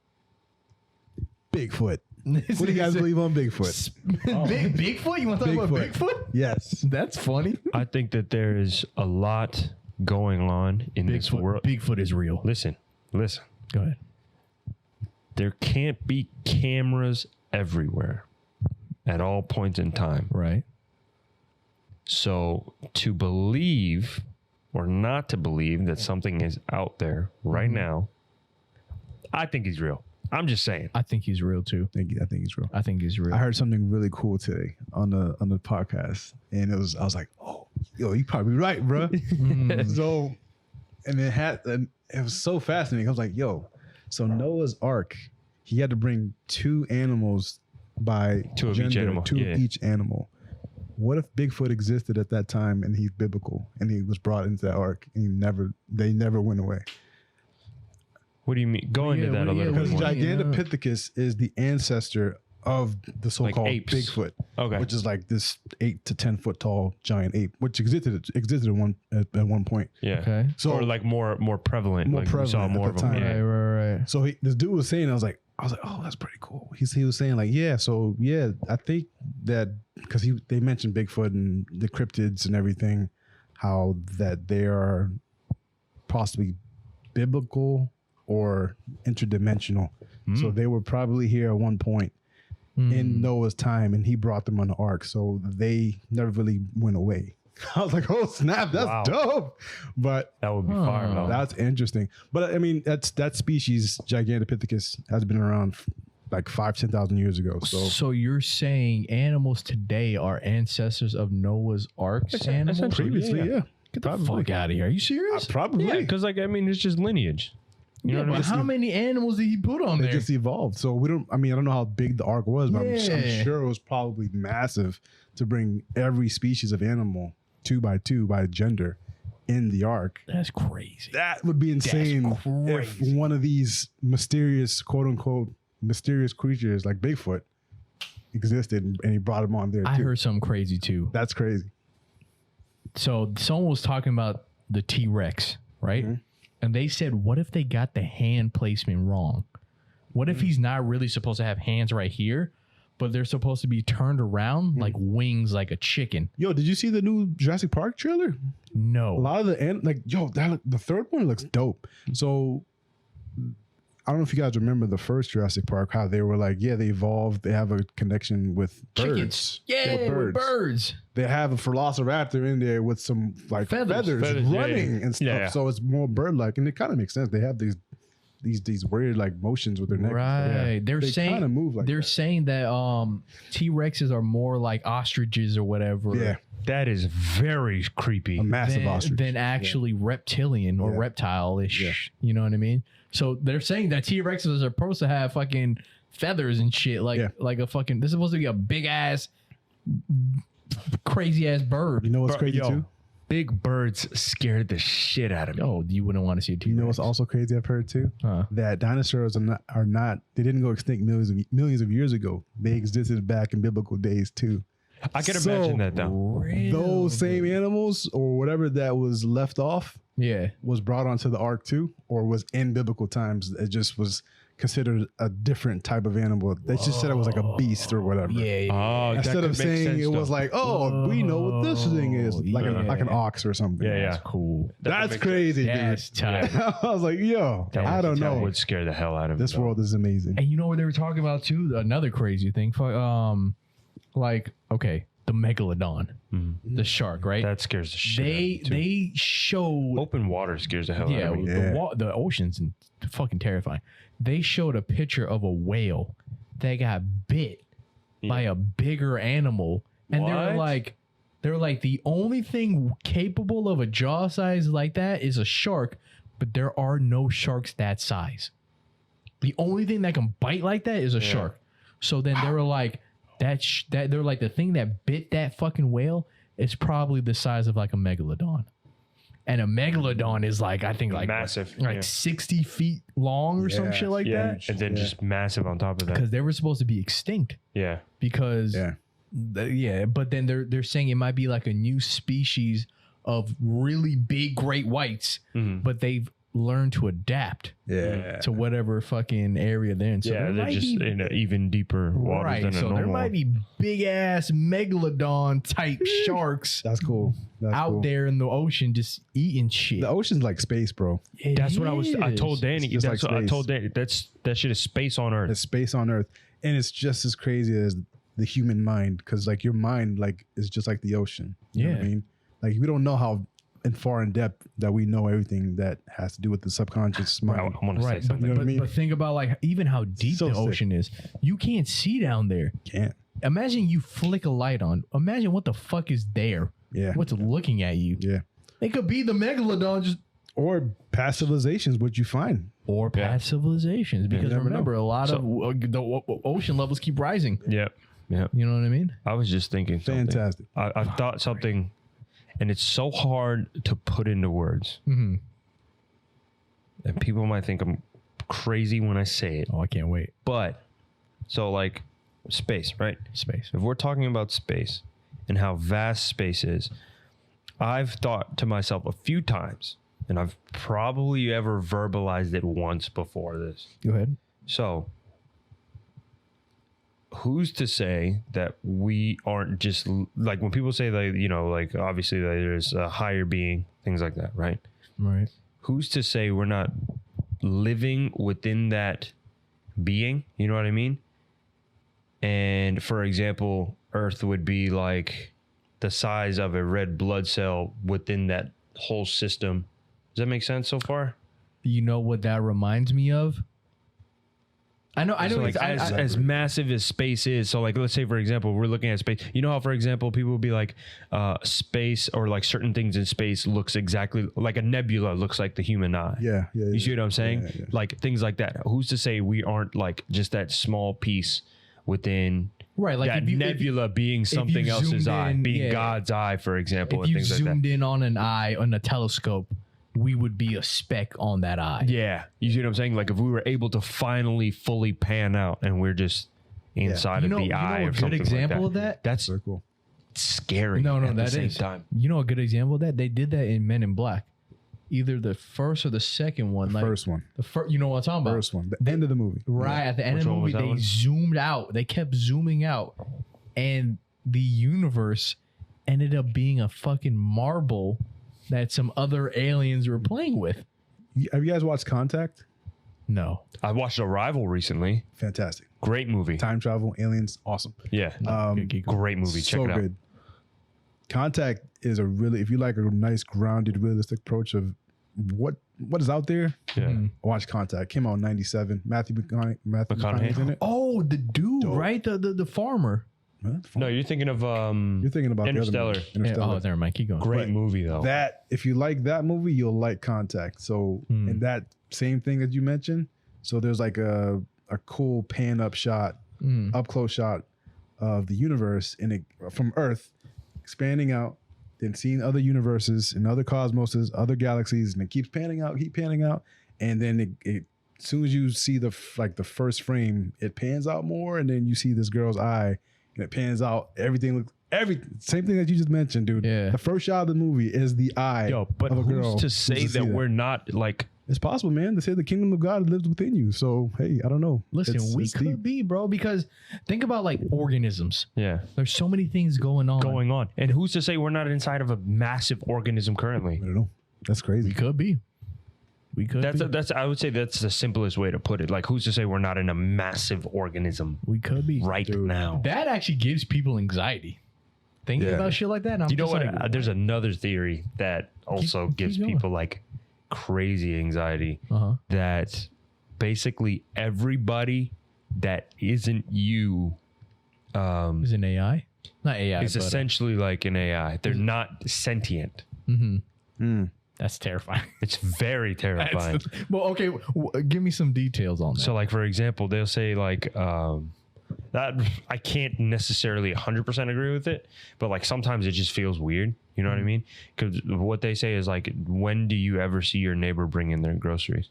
Bigfoot. What do you guys believe on Bigfoot? Bigfoot? You want to talk about Bigfoot? Yes. That's funny. I think that there is a lot going on in this world. Bigfoot is real. Listen. Go ahead. There can't be cameras everywhere at all points in time. Right. So to believe or not to believe that something is out there right now, I think he's real. I'm just saying. I think he's real too. I think he's real. I think he's real. I heard something really cool today on the podcast, and I was like, "Oh, yo, you probably right, bro." So, and it was so fascinating. I was like, "Yo, So Noah's Ark, he had to bring 2 animals by Two of gender, each animal. 2 of each animal. What if Bigfoot existed at that time and he's biblical and he was brought into that ark and they never went away? What do you mean? Go into that a little bit Because more. Gigantopithecus is the ancestor of the so-called apes. Bigfoot, Okay. which is like this 8 to 10 foot tall giant ape, which existed at one point. Yeah. Okay. So or like more prevalent. More like we saw prevalent more at of the them. time. Yeah. Right. So this dude was saying, I was like, oh, that's pretty cool. He was saying like, yeah, so yeah, I think that because they mentioned Bigfoot and the cryptids and everything, how that they are possibly biblical or interdimensional. So they were probably here at one point in Noah's time, and he brought them on the ark. So they never really went away. I was like, oh snap, that's dope. But That would be fire, though. that's interesting. But I mean, that species, Gigantopithecus, has been around like 5,000-10,000 years ago. So you're saying animals today are ancestors of Noah's Ark's animals? essentially, previously, yeah. Get the fuck out of here. Are you serious? Probably. Yeah, because like I mean, it's just lineage. You know Yeah, what I but mean? how many animals did he put on They there? just evolved. So I don't know how big the ark was, but I'm Yeah. sure it was probably massive to bring every species of animal 2 by 2 by gender in the ark. That's crazy. That would be insane if crazy. one of these mysterious, quote unquote, mysterious creatures like Bigfoot existed and he brought them on there I too. heard something crazy too. That's crazy. So someone was talking about the T-Rex, right? And they said, what if they got the hand placement wrong? What if he's not really supposed to have hands right here, but they're supposed to be turned around like wings, like a chicken? Yo, did you see the new Jurassic Park trailer? A No. lot of the third one looks dope. So I don't know if you guys remember the first Jurassic Park, how they were like, yeah, they evolved. They have a connection with birds. Chickens. Yeah, with birds. They have a velociraptor in there with some like feathers Feathers, yeah, running and stuff. Yeah. So it's more bird-like, and it kind of makes sense. They have these weird like motions with their neck. Right. They're They saying kinda move like they're that. saying that T-Rexes are more like ostriches or whatever. Yeah, That is very creepy. a massive than, ostrich. than actually reptilian or Yeah. reptile-ish. Yeah. You know what I mean? So they're saying that T-Rexes are supposed to have fucking feathers and shit, like a fucking. This is supposed to be a big ass, crazy ass bird. You know what's Bro, crazy yo, too? Big birds scared the shit out of me. Oh, you wouldn't want to see a T-Rex. You know what's also crazy? I've heard too. Huh. That dinosaurs are not. They didn't go extinct millions of years ago. They existed back in biblical days too. I can So- imagine that though. Really? Those same animals or whatever that was left off Yeah. was brought onto the ark too, or was in biblical times. It just was considered a different type of animal. They just said it was like a beast or whatever. Yeah. Oh, that Instead could of make saying sense, it was though. like, oh, we know what this thing is, like an ox or something. Yeah, That's cool. That's makes crazy, That's dude. tight. I was like, yo, I don't That know. would scare the hell out of me. This though. world is amazing. And you know what they were talking about too? Another crazy thing. Like, okay, the megalodon, the shark, right? That scares the shit out of me, too. They showed Open water scares the hell yeah, out of me. the ocean's fucking terrifying. They showed a picture of a whale that got bit by a bigger animal, and What? they were like the only thing capable of a jaw size like that is a shark, but there are no sharks that size. The only thing that can bite like that is a shark. So then they were like that they're like the thing that bit that fucking whale is probably the size of like a megalodon. And a megalodon is like, I think like Massive, like yeah. 60 feet long or some Yeah, shit like Yeah, that. and then just massive on top of that. Because they were supposed to be extinct. Yeah. Because Yeah. but then they're saying it might be like a new species of really big great whites, but they've learned to adapt Yeah. to whatever fucking area they're in. So Yeah, there they're might just be, in an even deeper water right. than a So normal there might be big ass megalodon type sharks That's cool. That's out cool. there in the ocean just eating shit. The ocean's like space, bro. It That's what I is. told Danny. It's just That's like what I space. told Danny. That shit is space on Earth. It's space on Earth, and it's just as crazy as the human mind, because like your mind like is just like the ocean. You know what I Yeah. mean, like we don't know how far in depth that we know everything that has to do with the subconscious I mind. want to say Right, but, something. know what I mean? but think about like even how deep So the sick. ocean is. You can't see down there. Can't. Imagine you flick a light on. Imagine what the fuck is there. Yeah. What's looking at you? Yeah. It could be the megalodon just Or past civilizations, what you find. Or past civilizations. Because remember, a lot of the ocean levels keep rising. Yep. Yeah. You know what I mean? I was just thinking something. Fantastic. I've thought something, and it's so hard to put into words. Mm-hmm. And people might think I'm crazy when I say it. Oh, I can't wait. But, so like space, right? Space. If we're talking about space and how vast space is, I've thought to myself a few times, and I've probably ever verbalized it once before this. Go ahead. So, who's to say that we aren't just like when people say that, you know, like obviously that there's a higher being, things like that, right? Right. Who's to say we're not living within that being? You know what I mean? And for example, Earth would be like the size of a red blood cell within that whole system. Does that make sense so far? You know what that reminds me of? I know. So like as massive as space is. So like, let's say for example, we're looking at space. You know how, for example, people will be like, space or like certain things in space looks exactly like a nebula looks like the human eye. Yeah. You see what I'm saying? Yeah. Like things like that. Who's to say we aren't like just that small piece within right? Like that if you, nebula being something else's eye, being God's eye, for example, if and you things like that. zoomed in on an eye on a telescope, we would be a speck on that eye. Yeah. You see what I'm saying? Like if we were able to finally fully pan out and we're just inside of the eye or something a good example like of that? That's Very cool. scary. No, at that the same is. time. You know a good example of that? They did that in Men in Black. Either the first or the second one. The first one. The first, you know what I'm talking about? First one. The end of the movie. Right at the end Which of the one was movie, that they one? zoomed out. They kept zooming out, and the universe ended up being a fucking marble that some other aliens were playing with. Have you guys watched Contact? No, I watched Arrival recently. Fantastic. Great movie. Time travel, aliens, awesome. Yeah. Great movie. Check so it out. good. Contact is a really, if you like a nice, grounded, realistic approach of what is out there, Yeah. watch Contact. Came out in 97. Matthew McConaughey's in it. Oh, the dude, Dope. right? The farmer. Huh? No, you're thinking of You're thinking about Interstellar. The other movie. Yeah, Interstellar. oh, never mind. Keep going. great movie though. That if you like that movie, you'll like Contact. So and that same thing that you mentioned. So there's like a cool pan up shot, up close shot of the universe and it from Earth expanding out, then seeing other universes and other cosmoses, other galaxies, and it keeps panning out, and then it as soon as you see the first frame, it pans out more, and then you see this girl's eye, and it pans out. Everything looks same thing that you just mentioned, dude. Yeah. The first shot of the movie is the eye. Yo, but of a girl. who's to say Who's to that see we're not like It's possible, man. They say the kingdom of God lives within you. So hey, I don't know. Listen, we it's could deep. be, bro, because think about like organisms. yeah There's so many things going on. And who's to say we're not inside of a massive organism currently? I don't know. That's crazy. We could be. That's I would say that's the simplest way to put it. Like who's to say we're not in a massive organism We could be. right now? That actually gives people anxiety. Thinking Yeah. about shit like that. And I'm You know just what? like, There's another theory that also keep gives going. people like crazy anxiety. Uh-huh. That basically everybody that isn't you Is it an AI? Not AI. is essentially like an AI. They're not sentient. That's terrifying. It's very terrifying. Well, okay. Give me some details on that. So, like for example, they'll say like that. I can't necessarily 100% agree with it, but like sometimes it just feels weird. You know what I mean? Because what they say is like, when do you ever see your neighbor bring in their groceries?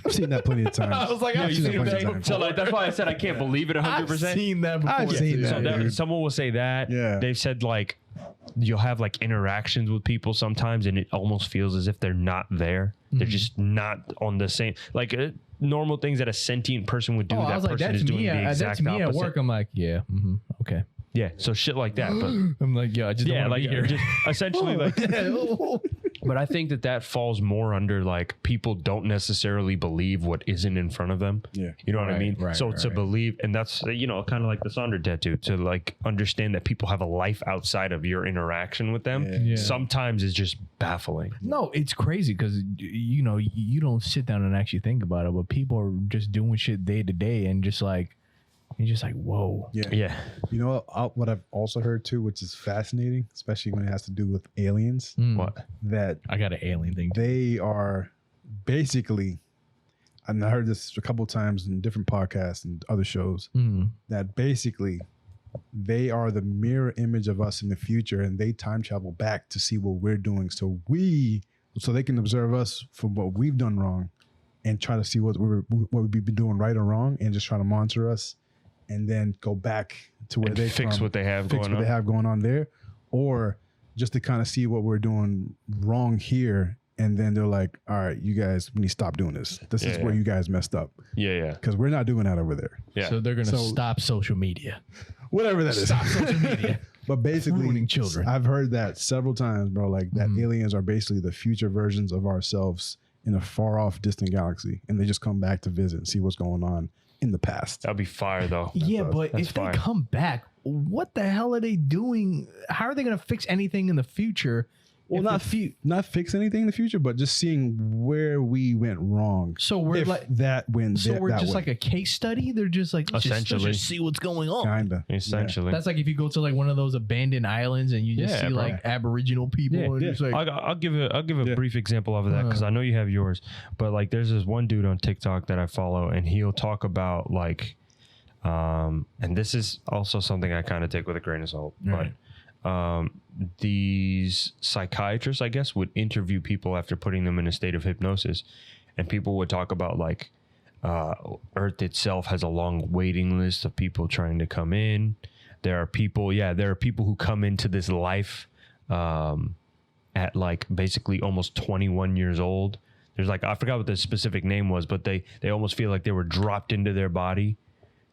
I've seen that plenty of times. I was like, Yeah, I've seen that seen plenty of that. times. So like that's why I said I can't believe it 100%. I've seen that before. I've seen So that. dude. someone will say that. Yeah. They've said like you'll have like interactions with people sometimes, and it almost feels as if they're not there. They're just not on the same like normal things that a sentient person would do. Oh, I that was like, person that's is doing me. the That's exact me opposite. at work. I'm like, yeah, okay. Yeah, so shit like that. But I'm like, yeah, I just yeah, don't want like to be here. just essentially like. But I think that falls more under like people don't necessarily believe what isn't in front of them. Yeah. You know what I mean? Right, So right, to right. believe, and that's, you know, kind of like the Sonder tattoo, to like understand that people have a life outside of your interaction with them. Yeah. Sometimes is just baffling. No, it's crazy because you know you don't sit down and actually think about it, but people are just doing shit day to day and just like You're just like, whoa. Yeah. You know what I've also heard too, which is fascinating, especially when it has to do with aliens, What? that I got an alien thing. they are basically, and I heard this a couple of times in different podcasts and other shows, that basically they are the mirror image of us in the future, and they time travel back to see what we're doing, so they can observe us for what we've done wrong, and try to see what we've been doing right or wrong, and just try to monitor us, and then go back to where they fix what they have going on there, or just to kind of see what we're doing wrong here. And then they're like, all right, you guys, we need to stop doing this. This is where you guys messed up. Yeah. Because we're not doing that over there. Yeah. So they're going to stop social media. Whatever that is. Stop social media. But basically, ruining children. I've heard that several times, bro, like that aliens are basically the future versions of ourselves in a far off distant galaxy. And they just come back to visit and see what's going on in the past. That'd be fire, though. Yeah, but That's if fire. they come back, what the hell are they doing? How are they going to fix anything in the future? Well, not fix anything in the future, but just seeing where we went wrong. So we're if like that went. So that, we're that just way. like a case study. They're just like let's Essentially. just see what's going on. Kinda. Essentially. That's like if you go to like one of those abandoned islands and you just see bro. like Aboriginal people. And it's like, I'll give a brief example of that because I know you have yours. But like, there's this one dude on TikTok that I follow, and he'll talk about like, and this is also something I kind of take with a grain of salt, Right. but these psychiatrists, I guess, would interview people after putting them in a state of hypnosis, and people would talk about like Earth itself has a long waiting list of people trying to come in. There are people who come into this life at like basically almost 21 years old. There's like, I forgot what the specific name was, but they almost feel like they were dropped into their body,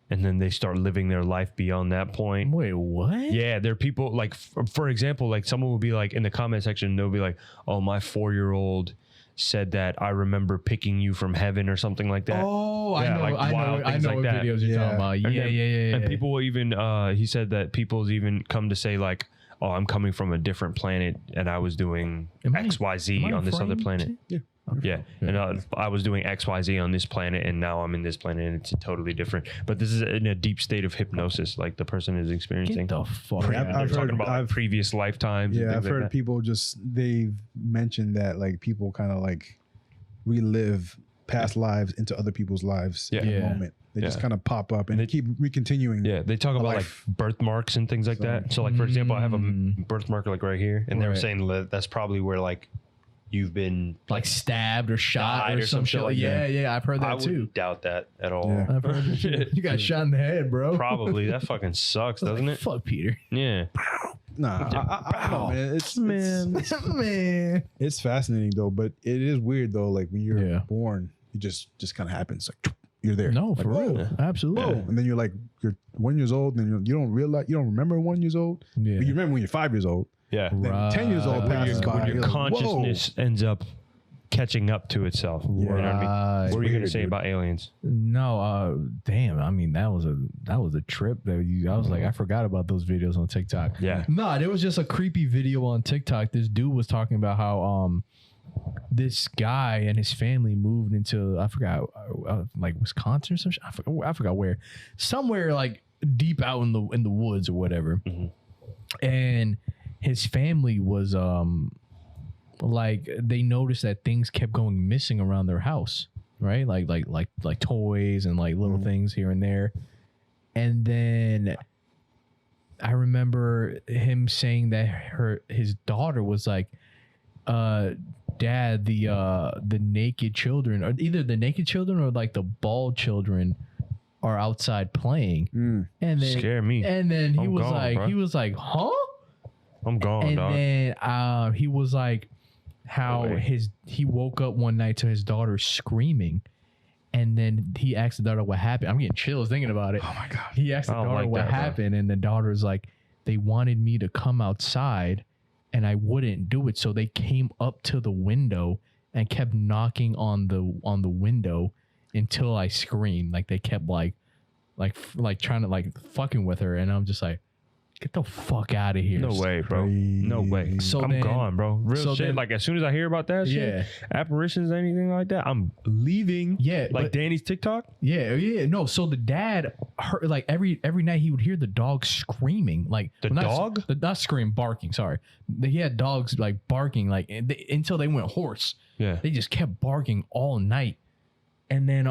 and then they start living their life beyond that point. wait, what? Yeah, there are people like, for example, like someone will be like in the comment section, they'll be like, "Oh, my 4-year-old said that I remember picking you from heaven," or something like that. Oh, Yeah, I know like what that. videos you're talking about. And Yeah, then- yeah. And people will even, he said that people's even come to say like, "Oh, I'm coming from a different planet, and I was doing XYZ on this other planet." Yeah. And I was doing XYZ on this planet, and now I'm in this planet, and it's totally different. But this is in a deep state of hypnosis, like the person is experiencing. Get the fuck Yeah, out. I've They're heard- talking about like, previous lifetimes. and Yeah, things I've like heard that. people they've mentioned that like people kind of like relive past lives into other people's lives in Yeah. a moment. They just Yeah. kind of pop up and they keep recontinuing. Yeah, they talk about life. like birthmarks and things like that. So like, for example, I have a birthmark like right here, and they were saying that that's probably where like you've been Like stabbed or shot died or some shit. like Yeah, that. yeah, I've heard I that too. wouldn't doubt that at all. Yeah. I've heard that shit. You got shot in the head, bro. Probably. That fucking sucks, doesn't it? Fuck Peter. Yeah. Nah, I don't know, man. Man. It's fascinating though, but it is weird though. Like when you're Yeah. born, it just kind of happens. Like you're there. No, like, for whoa, real. Absolutely. whoa. And then you're like, you're 1 year old, and you don't realize, you don't remember 1 year old. Yeah. But you remember when you're 5 years old. Yeah. Then 10 years old Right. passes by. When your you're like, whoa. consciousness ends up catching up to itself. You know what I mean? Right. What were you going to Weird, say dude. about aliens? No, damn. I mean, that was a trip that I was like, I forgot about those videos on TikTok. Yeah. No, there was just a creepy video on TikTok. This dude was talking about how this guy and his family moved into, I forgot, like Wisconsin or some shit. I forgot where, somewhere like deep out in the woods or whatever. And his family was like, they noticed that things kept going missing around their house, right? Like toys and like little things here and there. And then I remember him saying that his daughter was like, Dad, the naked children, or either the naked children or like the bald children are outside playing. And then Scare me. And then he I'm was gone, like, bro. huh? I'm gone, And dog. then he was like, how No way. he woke up one night to his daughter screaming, and then he asked the daughter what happened. I'm getting chills thinking about it. Oh my God. He asked the I don't daughter like what that, bro. happened, and the daughter's like, they wanted me to come outside, and I wouldn't do it, so they came up to the window and kept knocking on the window until I screamed. Like they kept like trying to like fucking with her, and I'm just like, Get the fuck out of here. No way, bro. No way. So I'm then- gone, bro. Real so shit. then- Like as soon as I hear about that Yeah. shit, apparitions, anything like that, I'm leaving. Yeah, Like but- Danny's TikTok. Yeah. No, so the dad heard, like every night he would hear the dog screaming, like The dog? not scream, barking. Sorry, he had dogs like barking, like until they went hoarse. Yeah. They just kept barking all night, and then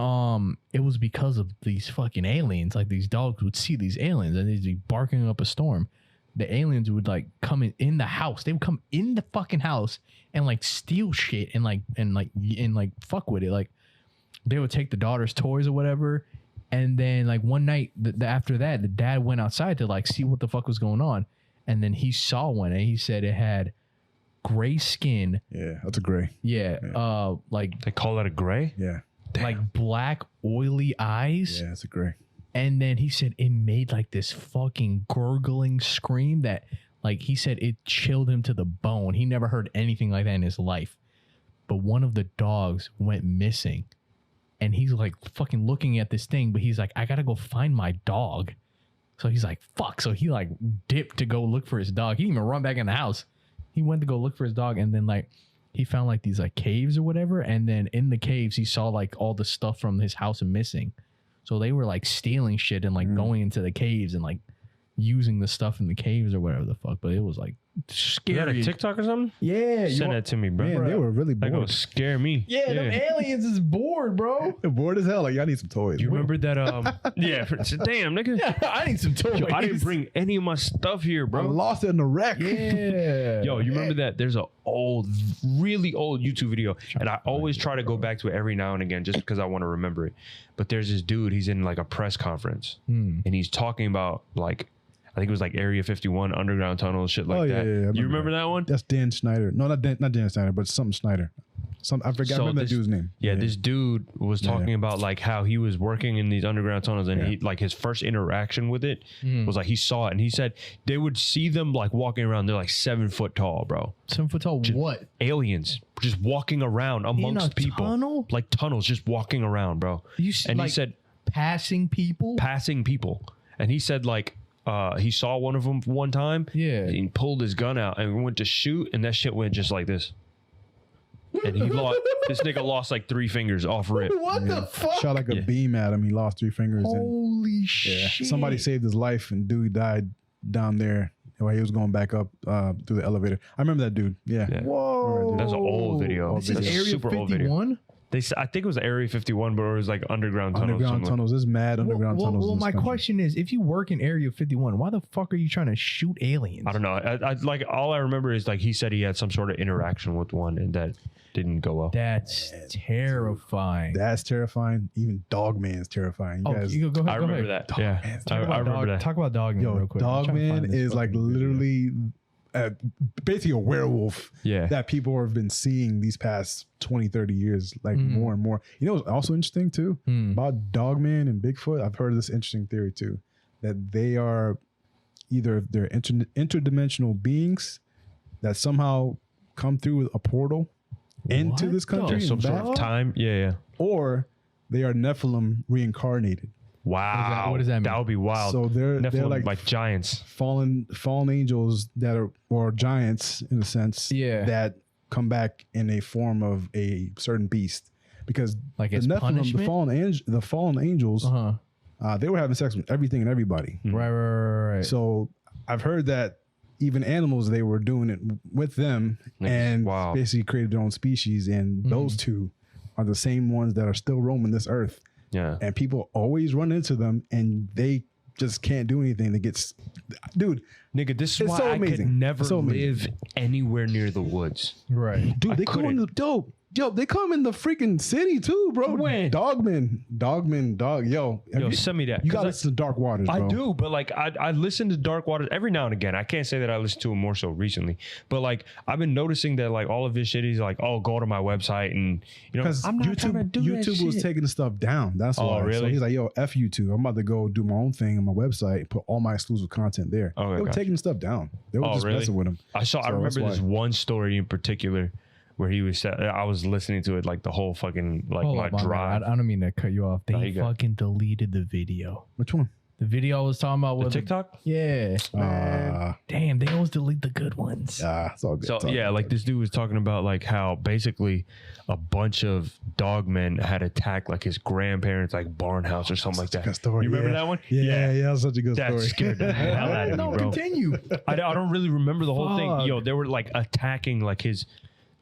it was because of these fucking aliens. Like these dogs would see these aliens and they'd be barking up a storm. The aliens would like come in the house. They would come in the fucking house and like steal shit and fuck with it. Like they would take the daughter's toys or whatever. And then like one night after that, the dad went outside to like see what the fuck was going on. And then he saw one and he said it had gray skin. Yeah, that's a gray. Yeah. Like They call that a gray. Yeah. like black oily eyes. Yeah, it's a gray. And then he said it made like this fucking gurgling scream that, like, he said it chilled him to the bone. He never heard anything like that in his life. But one of the dogs went missing. And he's like fucking looking at this thing, but he's like, I gotta go find my dog. So he's like, fuck. So he like dipped to go look for his dog. He didn't even run back in the house. He went to go look for his dog. And then like he found like these like caves or whatever. And then in the caves, he saw like all the stuff from his house missing. So they were like stealing shit and like going into the caves and like using the stuff in the caves or whatever the fuck. But it was like You had scary. a TikTok or something? Yeah. Send that to me, bro. Man, they were really That gonna bored. scare me. Yeah, them aliens is bored, bro. They're bored as hell. Like, y'all need some toys. Do you remember that? Yeah. Damn, nigga. I need some toys. Yo, I didn't bring any of my stuff here, I bro. lost it in the wreck. Yeah. Yo, you remember that? There's a really old YouTube video, and I always try to go back to it every now and again just because I want to remember it. But there's this dude. He's in like a press conference, and he's talking about like, I think it was like Area 51, underground tunnels, shit like that. I You remember that one? That's Dan Schneider. No, not Dan Schneider, but something Schneider. I forgot. I remember that dude's name. Yeah, this dude was talking about like how he was working in these underground tunnels, and he like his first interaction with it was like he saw it, and he said they would see them like walking around. They're like 7 foot tall, bro. 7 foot tall. What? Aliens just walking around amongst people, tunnel? like tunnels, just walking around, bro. You see, And like, he said passing people. passing people, and he said like he saw one of them one time. Yeah. And he pulled his gun out and went to shoot, and that shit went just like this. And he lost. This nigga lost like 3 fingers off rip. What the fuck? Shot like a beam at him. He lost 3 fingers. And Holy shit! somebody saved his life, and dude died down there while he was going back up through the elevator. I remember that dude. Yeah. Yeah. Whoa! That's an old video. This is That's a Area super old video. 51. I think it was Area 51, but it was like underground tunnels. Underground somewhere. tunnels. There's mad underground tunnels. Well, in this my country. question is, if you work in Area 51, why the fuck are you trying to shoot aliens? I don't know. I like all I remember is like he said he had some sort of interaction with one, and that didn't go well. That's terrifying. That's terrifying. Even Dogman's terrifying. You guys, you go ahead. I remember that. Yeah, I remember that. Talk about Dogman yo, real quick. I'm trying to Dogman find this is like fucking video. literally basically a werewolf Yeah. that people have been seeing these past 20, 30 years, like more and more. You know what's also interesting too about Dogman and Bigfoot? I've heard of this interesting theory too, that they are either they're interdimensional beings that somehow come through with a portal into What this the country, Some and sort of back, time. Yeah. or they are Nephilim reincarnated. Wow. what does that mean? That would be wild. So they're Nephilim, like giants. fallen angels that are, or giants in a sense, Yeah. that come back in a form of a certain beast, because Like the it's Nephilim, punishment? the fallen angels, Uh-huh. they were having sex with everything and everybody. Right. So I've heard that even animals, they were doing it with them, and Wow. basically created their own species, and those two are the same ones that are still roaming this earth. Yeah. And people always run into them, and they just can't do anything. They get, dude, Nigga, this is It's why so I amazing. could never So amazing. live anywhere near the woods. Right. dude, I they come in couldn't. the yo, they come in the freaking city too, bro. When? Dog. Yo, Yo, send me that. You got 'Cause to listen to Dark Waters, bro. I do, but like I listen to Dark Waters every now and again. I can't say that I listen to him more so recently, but like I've been noticing that like all of his shit, he's like, oh, go to my website, and you know, Because I'm not trying to do that YouTube was shit. taking the stuff down. That's Oh, why. So really? he's like, yo, F YouTube. I'm about to go do my own thing on my website and put all my exclusive content there. Okay, they were gotcha. taking the stuff down. They were Oh, just really? messing with him. I So remember that's this why. one story in particular where he was. I was listening to it like the whole fucking like Hold my up, my drive. bad. I don't mean to cut you off. No, They you good. fucking deleted the video. Which one? The video I was talking about was TikTok. Yeah. Damn, they always delete the good ones. It's all good. So yeah, like this dude was talking about like how basically a bunch of dog men had attacked like his grandparents' like barn house or something like that. Good story. You remember that one? Yeah, that's such a good That story. scared the hell out of me, No, bro. continue. I don't really remember the whole thing. Fuck. Yo, they were like attacking like his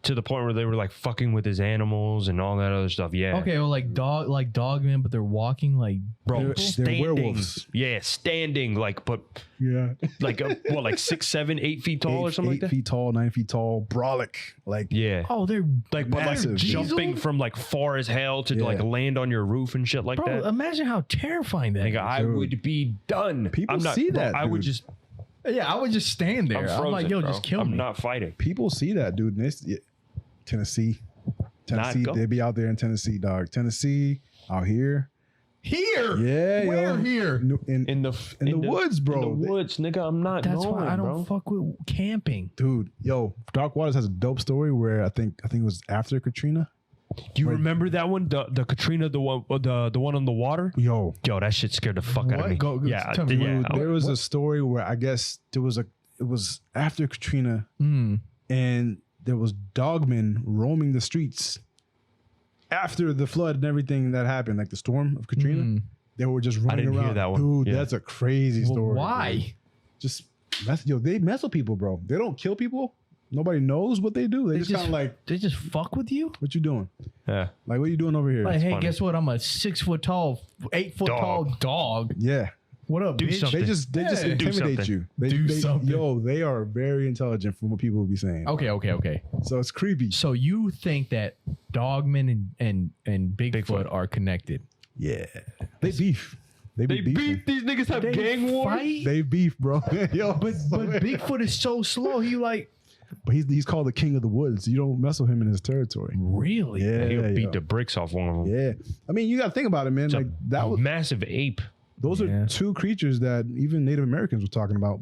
to the point where they were like fucking with his animals and all that other stuff. Yeah. Okay, well, like dog men, but they're walking like Bro, They're standing. werewolves. Yeah, standing like, but Yeah. like like 6, 7, 8 feet tall or something like 8 that. feet tall, 9 feet tall, brolic. Like, Yeah. Oh, they're Like, but like massive, dude. jumping from like far as hell to Yeah. like land on your roof and shit like bro. that. Imagine how terrifying that Nigga, is. I would be done. People I'm not, see bro, that, I would dude. just. Yeah, I would just stand there. I'm I'm, frozen, like, yo, bro. just kill I'm me. not fighting. people see that, dude. And Tennessee, go. they be out there in Tennessee, dog. Tennessee, out here. Here. Yeah, Where yo. here? In the woods, bro. In the woods, nigga. I'm not That's going, why I don't bro. fuck with camping. Dude, yo, Dark Waters has a dope story where I think it was after Katrina. Do you remember that one? The Katrina, the one on the water. Yo, Yo, that shit scared the fuck out of What? me. Go- yeah, tell me, yeah. there was a story where I guess it was after Katrina, Mm. and there was dogmen roaming the streets after the flood and everything that happened, like the storm of Katrina. Mm. They were just running didn't hear around. that one. Dude, Yeah. that's a crazy Well, story. why? dude. Just they mess with people, bro. They don't kill people. Nobody knows what they do. They just kind of like, they just fuck with you. what you doing? Yeah. Like, what are you doing over here? Like, hey, funny. guess what? I'm a 6 foot tall, 8 foot Dog. tall dog. Yeah. What up, Do bitch? something. They just Yeah. Do intimidate something. you. They, Do something. Yo, they are very intelligent from what people will be saying. Okay. So it's creepy. So you think that dogmen and Bigfoot, Bigfoot. are connected? Yeah. They beef. They be beefing. These niggas have They gang wars. fight? They beef, bro. Yo, But Bigfoot is so slow. He like but he's called the king of the woods. You don't mess with him in his territory. really? Yeah. He'll beat yo. the bricks off one of them. Yeah. I mean, you got to think about it, man. It's Like that a was massive ape. those Yeah. are two creatures that even Native Americans were talking about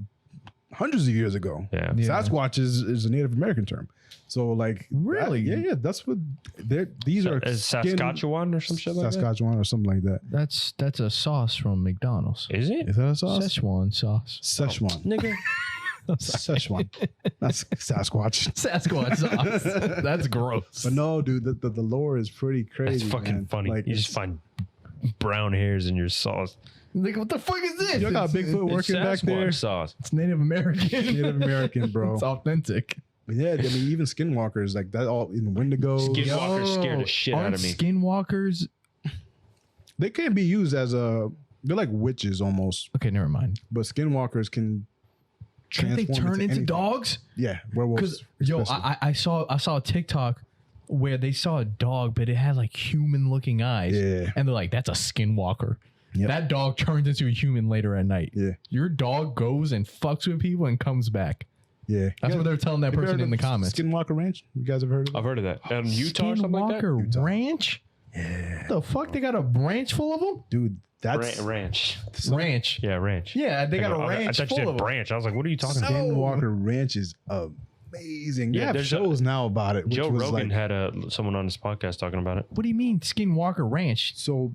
hundreds of years ago. Yeah. Yeah. Sasquatch is a Native American term. So like Really? yeah. That's what these are Is skin- Saskatchewan or some shit like that? Saskatchewan or something like that. That's a sauce from McDonald's. Is it? Is that a sauce? Szechuan sauce. Szechuan. Nigga. Szechuan. That's Sasquatch. Sasquatch sauce. That's gross. But no, dude, the lore is pretty crazy. That's fucking man. funny. Like, You just find brown hairs in your sauce. Like, what the fuck is this? you got Bigfoot It's working back there. Sasquatch sauce. It's Native American. Native American, bro. It's authentic. But yeah, I mean, even skinwalkers like that, all in Wendigo. Skinwalkers scared the shit out aren't of me. Skinwalkers. They can be used as they're like witches almost, Okay, never mind. but skinwalkers can. Can't they transform turn into anything. dogs? Yeah, werewolves. Because yo, especially. I saw a TikTok where they saw a dog, but it had like human looking eyes. Yeah. And they're like, that's a skinwalker. Yep. That dog turns into a human later at night. Yeah. Your dog goes and fucks with people and comes back. Yeah, That's what they're telling that Have you person heard in the of comments. Skinwalker Ranch. You guys have heard of it? I've heard of that. Utah or something like that? Skinwalker Ranch? Yeah, The fuck? They got a branch full of them? dude, that's Ranch. Ranch. Yeah, ranch. Yeah, they got a I ranch thought you full said of them. branch. I was like, what are you talking about? Skinwalker Ranch is amazing. They Yeah, have there's shows now about it. Which Joe was Rogan like, had someone on his podcast talking about it. What do you mean Skinwalker Ranch? so.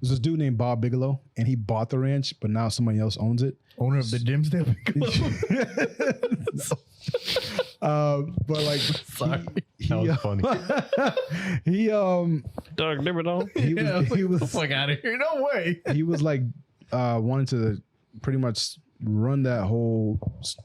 There's this dude named Bob Bigelow, and he bought the ranch, but now somebody else owns it. Owner of the Dimsdale But like, Sorry. he, was funny. he Doug Dimmadome. he was fuck out of here. No way. he was like wanting to pretty much run that whole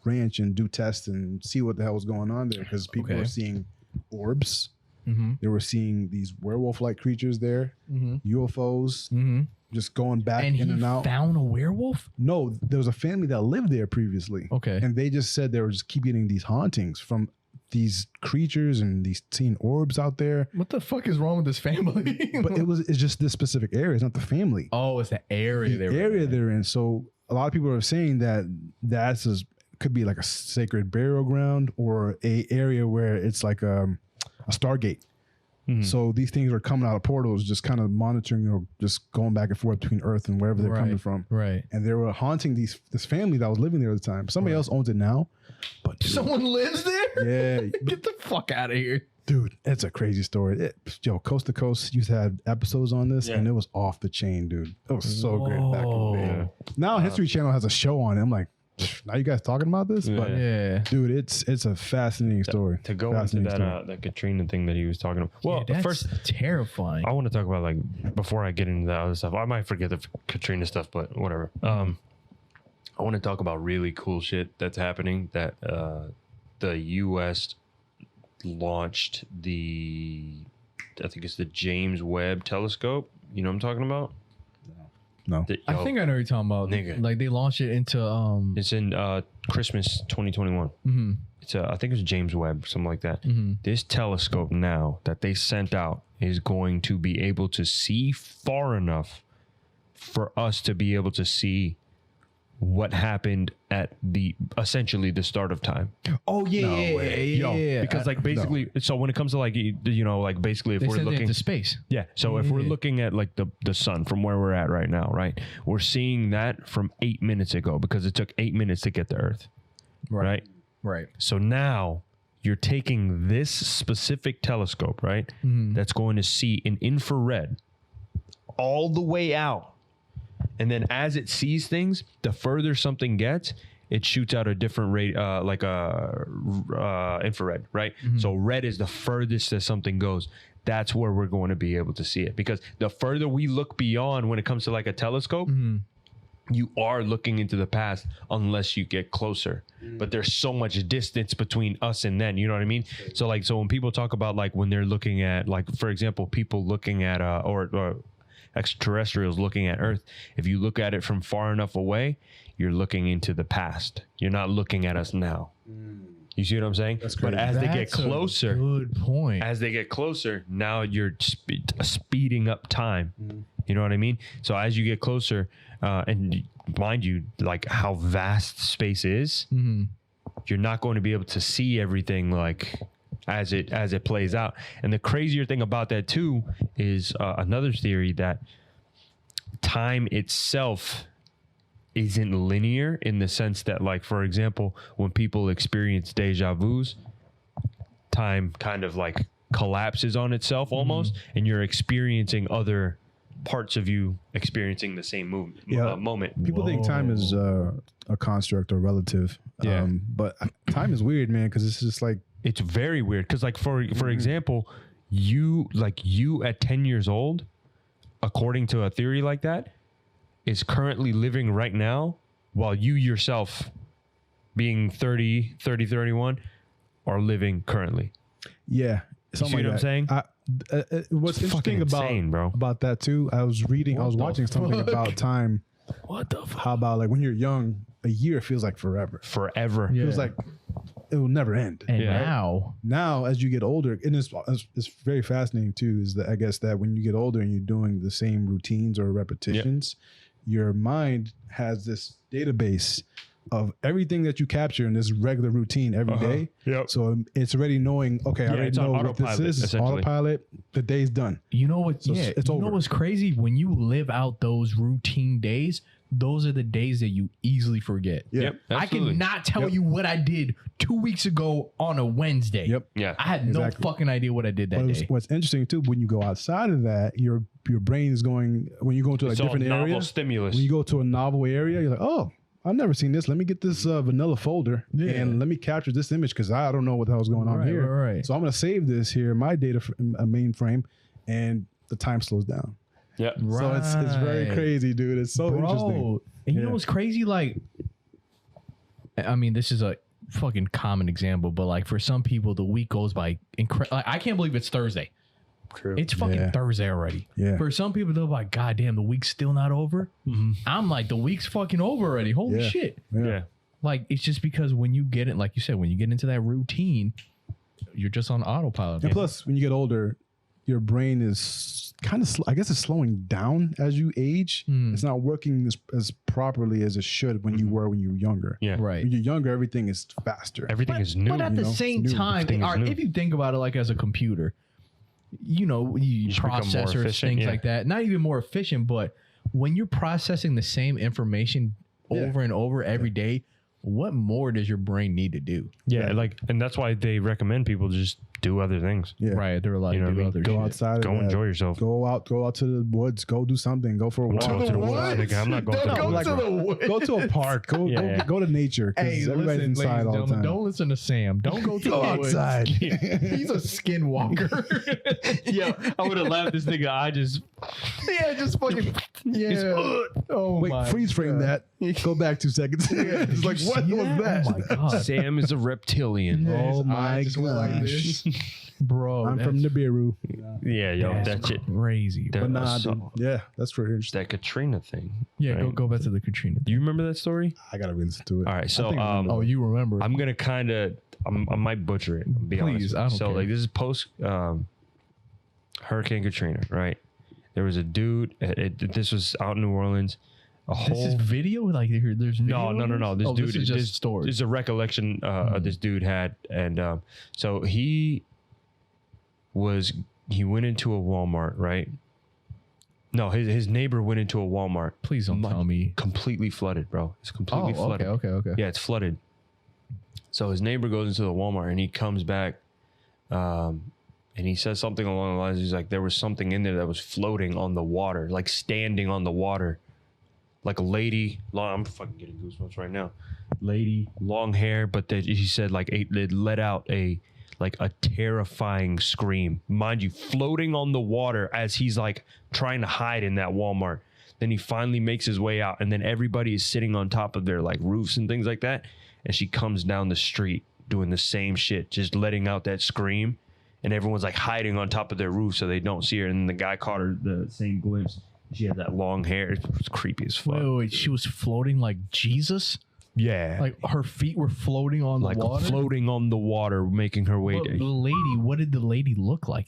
ranch and do tests and see what the hell was going on there because people Okay. were seeing orbs. Mm-hmm. They were seeing these werewolf-like creatures there, UFOs, Mm-hmm. just going back And in he and out. found a werewolf? No, there was a family that lived there previously. Okay. And they just said they were just keep getting these hauntings from these creatures and these seeing orbs out there. What the fuck is wrong with this family? But it's just this specific area. It's not the family. oh, it's the area The they were area in. they're in. So a lot of people are saying that could be like a sacred burial ground or a area where it's like a Stargate. So these things are coming out of portals, just kind of monitoring or just going back and forth between Earth and wherever they're coming from. Right. And they were haunting this family that was living there at the time. Somebody else owns it now, but dude, Someone lives there? yeah, Get the fuck out of here. Dude, it's a crazy story. Coast to Coast used to have episodes on this, and it was off the chain, dude. It was so great back in the day. Now History Channel has a show on it. I'm like, now you guys talking about this? But dude, it's a fascinating story. To go into that Katrina thing that he was talking about. Well, that's first, terrifying. I want to talk about, like, before I get into that other stuff. I might forget the Katrina stuff, but whatever. I want to talk about really cool shit that's happening. That the U.S. launched I think it's the James Webb telescope. You know what I'm talking about? No. I think I know what you're talking about. Nigga. Like they launched it into It's in Christmas 2021. Mm-hmm. It's I think it's James Webb, something like that. Mm-hmm. This telescope now that they sent out is going to be able to see far enough for us to be able to see what happened at essentially the start of time. Oh yeah. Because like basically, so when it comes to like, you know, like basically if They we're sent it looking into space. Yeah. So if we're looking at like the sun from where we're at right now, right? We're seeing that from 8 minutes ago because it took 8 minutes to get to Earth. Right. So now you're taking this specific telescope, right? Mm-hmm. That's going to see in infrared all the way out. And then as it sees things, the further something gets, it shoots out a different rate, like infrared, right? Mm-hmm. So red is the furthest that something goes. That's where we're going to be able to see it. Because the further we look beyond when it comes to like a telescope, you are looking into the past unless you get closer. But there's so much distance between us and then, you know what I mean? So when people talk about like when they're looking at, like, for example, people looking at, or extraterrestrials looking at Earth, if you look at it from far enough away, you're looking into the past. You're not looking at us now. You see what I'm saying? But as they get closer, good point. As they get closer, now you're speeding up time. You know what I mean? So as you get closer, and mind you, like how vast space is, you're not going to be able to see everything like as it plays out. And the crazier thing about that too is another theory that time itself isn't linear, in the sense that, like, for example, when people experience deja vus, time kind of like collapses on itself almost, and you're experiencing other parts of you experiencing the same moment. People think time is a construct or relative. But time is weird, man, because it's just like, it's very weird. Because like for example, you at 10 years old, according to a theory like that, is currently living right now, while you yourself, being 31, are living currently. Yeah. You see what I'm saying? What's interesting about that too, I was watching something about time. What the fuck? How about like when you're young, a year feels like forever. Forever. It feels like it will never end. And right? now as you get older, and it's very fascinating too, is that I guess that when you get older and you're doing the same routines or repetitions, your mind has this database of everything that you capture in this regular routine every day. So it's already knowing, okay, I already know what this is. It's autopilot. The day's done. You know what? So it's over. You know what's crazy? When you live out those routine days, those are the days that you easily forget. I cannot tell you what I did 2 weeks ago on a Wednesday. I had no fucking idea what I did that day. What's interesting too, when you go outside of that, your brain is going, when you go to a different area, novel stimulus. When you go to a novel area, you're like, oh, I've never seen this. Let me get this vanilla folder and let me capture this image because I don't know what the hell's going on here. Right. So I'm going to save this here, my data mainframe, and the time slows down. So it's very crazy, dude. It's so interesting. And you know what's crazy? Like, I mean, this is a fucking common example, but like for some people, the week goes by like, I can't believe it's Thursday. True. It's fucking Thursday already. For some people, they're like, God damn, the week's still not over. I'm like, the week's fucking over already. Holy shit. Like, it's just because when you get it, like you said, when you get into that routine, you're just on autopilot. And plus, when you get older, your brain is kind of, I guess it's slowing down as you age. It's not working as properly as it should when you were when you were younger. Right. When you're younger, everything is faster. Everything is new. But at the same time, if you think about it like as a computer, you know, processors, things like that, not even more efficient, but when you're processing the same information over and over every day, what more does your brain need to do? Like, and that's why they recommend people just do other things. Yeah. Right. They were like, You know what I do mean? other Go shit. outside. Go enjoy yourself. Go out to the woods. Go do something. Go for a I'm walk. not going to the woods, What? nigga. I'm not going to Don't the go woods. to bro. the woods. Go to a park. Yeah. Go to nature. Hey, Because everybody's listen, inside all the time. don't listen to Sam. Don't go to Go the woods. outside. He's a skinwalker. Yo, I would have laughed this nigga. I just just fucking oh Wait, my freeze frame God. that. Go back 2 seconds. It's like, what See was that? Oh my God. Sam is a reptilian. Yeah, his Oh eye my just went like gosh. this. Bro, I'm from Nibiru. Yeah, yo, that's that shit. crazy. That But nah, was so- dude. Yeah, that's pretty interesting. that Katrina thing. Yeah, right? go back to the Katrina. Do you remember that story? I gotta listen to it. All right, so think I remember. Oh, you remember? I'm gonna kind of, I might butcher it. I'll be honest. Please, with you. I don't So care. like this is post Hurricane Katrina, right? There was a dude. This was out in New Orleans. This is video? Like there's video No. of This Oh, dude this is just this stories. This is a recollection this dude had, and so he went into a Walmart, right? No, his neighbor went into a Walmart. Please don't tell me. Completely flooded, bro. It's completely Oh, flooded. okay. Yeah, it's flooded. So his neighbor goes into the Walmart and he comes back, and he says something along the lines. He's like, there was something in there that was floating on the water, like standing on the water, like a lady. I'm fucking getting goosebumps right now. Lady, long hair, but he said like it let out a terrifying scream, mind you, floating on the water as he's like trying to hide in that Walmart. Then he finally makes his way out, and then everybody is sitting on top of their like roofs and things like that. And she comes down the street doing the same shit, just letting out that scream, and everyone's like hiding on top of their roof so they don't see her. And then the guy caught her the same glimpse. She had that long hair. It was creepy as fuck. Wait, she was floating like Jesus? Yeah, Like her feet were floating on like the water? floating on the water, making her way. But the lady, what did the lady look like?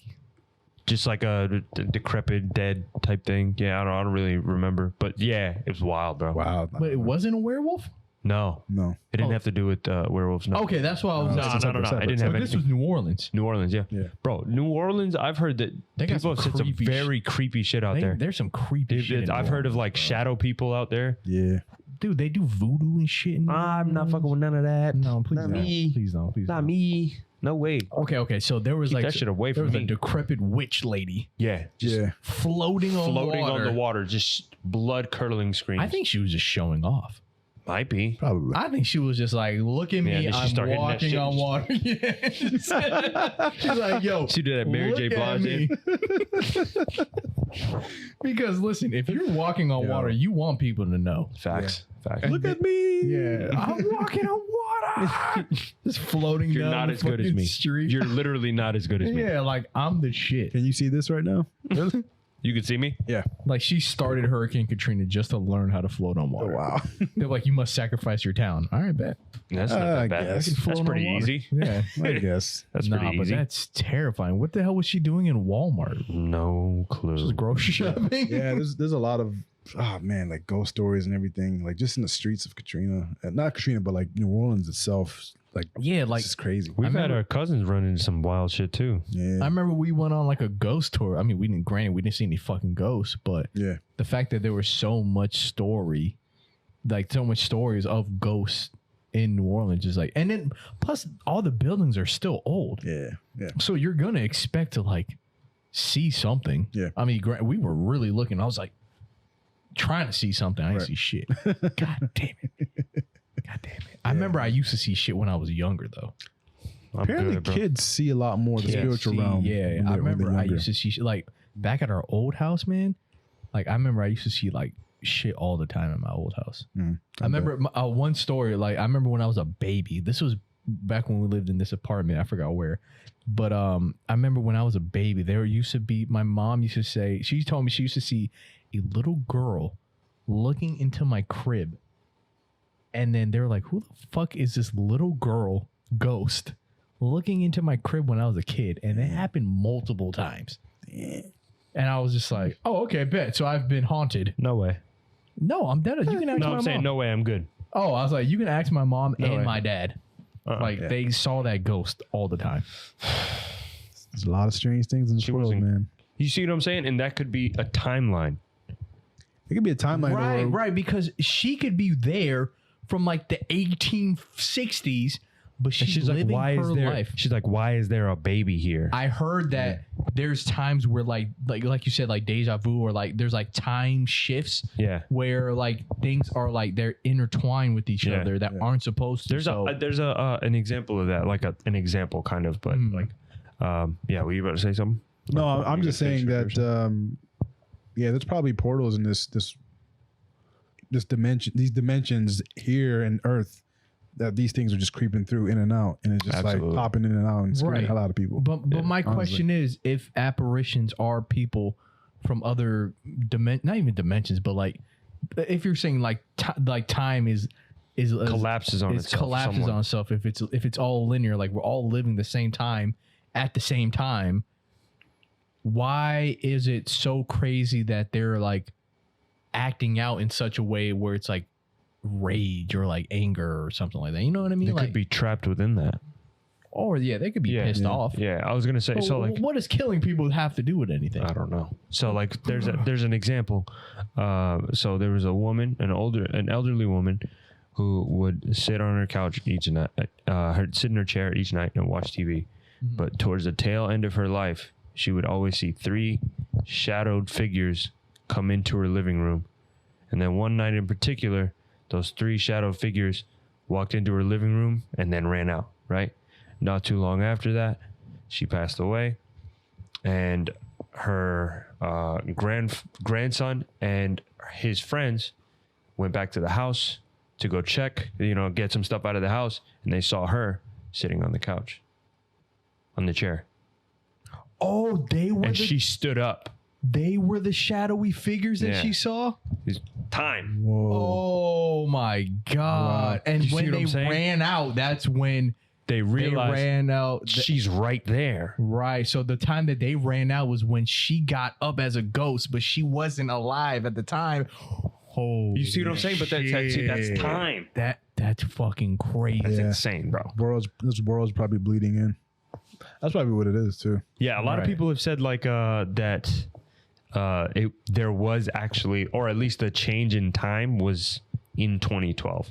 Just like a decrepit, dead type thing. Yeah, I don't really remember, but yeah, it was wild, bro. Wow. But it wasn't a werewolf? No, No. it didn't Oh. have to do with werewolves. No. Okay, that's why I was No, That's no. separate, It separate, didn't So have this anything. was New Orleans. New Orleans, yeah. Yeah. Bro, New Orleans, I've heard that They got people have some said some creepy very creepy shit out there. There's some creepy Dude, shit. in I've New heard of like Orleans, shadow people out there. Yeah. bro. Dude, they do voodoo and shit. In New I'm not Orleans. fucking with none of that. No, please Not don't. me. Please don't. Please Not don't. me. No way. Okay. So there was Keep like that shit away there from was a me. decrepit witch lady Yeah, just Yeah. floating on floating water. on the water, just blood curdling screams. I think she was just showing off. might be. Probably. I think she was just like, look at Yeah, me, then she I'm started hitting that walking shit. on water. Yeah. She's like, yo, She did that Mary J. look at Blige. me. Because listen, if you're walking on Yeah. water, you want people to know. Facts. Facts. Look at me. Yeah, I'm walking on water. Just floating You're down not the as good as fucking me. street. You're literally not as good as me. Yeah, like I'm the shit. Can you see this right now? Really? You can see me? Yeah. Like she started Hurricane Katrina just to learn how to float on water. Wow. They're like, you must sacrifice your town. All right, bet. That's not I that bad. guess. That's Float on pretty water. easy. Yeah. I guess. That's Nah, pretty but easy. that's terrifying. What the hell was she doing in Walmart? No clue. Just grocery shopping? Yeah, there's a lot of like ghost stories and everything, like just in the streets of Katrina. Not Katrina, but like New Orleans itself. Like Yeah, like it's crazy. We've had remember- our cousins run into some wild shit too. Yeah. I remember we went on like a ghost tour. I mean, we didn't see any fucking ghosts, but Yeah. the fact that there was so much stories of ghosts in New Orleans is like, and then plus all the buildings are still old. Yeah. Yeah. So you're going to expect to like see something. Yeah. I mean, we were really looking. I was like trying to see something. I didn't Right. see shit. God damn it. God damn it. I remember I used to see shit when I was younger though. I'm Apparently, good, bro. kids see a lot more of the Kids spiritual see- realm. Yeah, when I they're remember I younger. used to see shit, like back at our old house, man. Like I remember I used to see like shit all the time in my old house. I remember one story. Like I remember when I was a baby. This was back when we lived in this apartment. I forgot where, but I remember when I was a baby. There used to be. My mom used to say. She told me she used to see a little girl looking into my crib, and then they were like, "Who the fuck is this little girl ghost looking into my crib when I was a kid?" And it happened multiple times. And I was just like, "Oh, okay, bet." So I've been haunted. No way. No, I'm dead. You can ask No, my I'm saying mom. no way. I'm good. Oh, I was like, you can ask my mom No and way. my dad. Like Yeah. they saw that ghost all the time. There's a lot of strange things in this She world, wasn't- man. You see what I'm saying? And that could be a timeline. It could be a timeline. Right, because she could be there from like the 1860s but she's like, living why her is there? life. She's like, why is there a baby here? I heard that there's times where like you said, like deja vu, or like there's like time shifts. Yeah. Where like things are like they're intertwined with each other that aren't supposed to. There's an example of that, like an example kind of, but like, yeah. Were you about to say something? No, I'm just saying that. There's probably portals in this dimension, these dimensions here in Earth, that these things are just creeping through in and out, and it's just like popping in and out and scaring the hell out of people. But my question is, if apparitions are people from other not even dimensions, but like if you're saying like time is collapses on itself. If it's all linear, like we're all living the same time at the same time, why is it so crazy that they're like acting out in such a way where it's like rage or like anger or something like that? You know what I mean? They could be trapped within that. Or they could be pissed off. Yeah, I was gonna say. So like, what does killing people have to do with anything? I don't know. So like, there's an example. So there was a woman, an elderly woman, who would sit on her couch each night, sit in her chair each night and watch TV. Mm-hmm. But towards the tail end of her life, she would always see 3 shadowed figures come into her living room. And then one night in particular, those 3 shadow figures walked into her living room and then ran out, right? Not too long after that, she passed away. And her grandson and his friends went back to the house to go check, get some stuff out of the house. And they saw her sitting on the couch, on the chair. Oh, she stood up. They were the shadowy figures that she saw? Time. Whoa. Oh my God. Wow. And when they ran out, that's when they realized they ran out. She's right there. Right. So the time that they ran out was when she got up as a ghost, but she wasn't alive at the time. Oh, you see what I'm saying? But that's time. That's fucking crazy. That's insane, bro. This world's probably bleeding in. That's probably what it is too. Yeah, a lot of people have said like that there was actually, or at least the change in time was in 2012.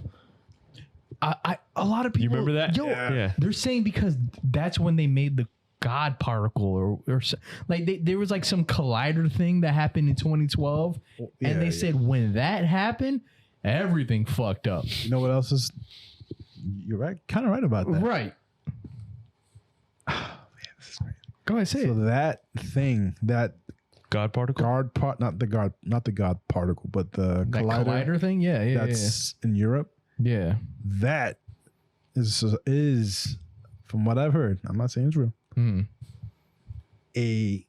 A lot of people. You remember that? Yeah. They're saying because that's when they made the God particle, or like there was like some collider thing that happened in 2012, and they said when that happened, everything fucked up. You know what else is? You're right, kind of right about that. Right. Oh, man, this is great. Go ahead, say it. So that thing, that God particle, not the God particle, but the collider thing. Yeah. That's in Europe. Yeah. That is from what I've heard. I'm not saying it's real. A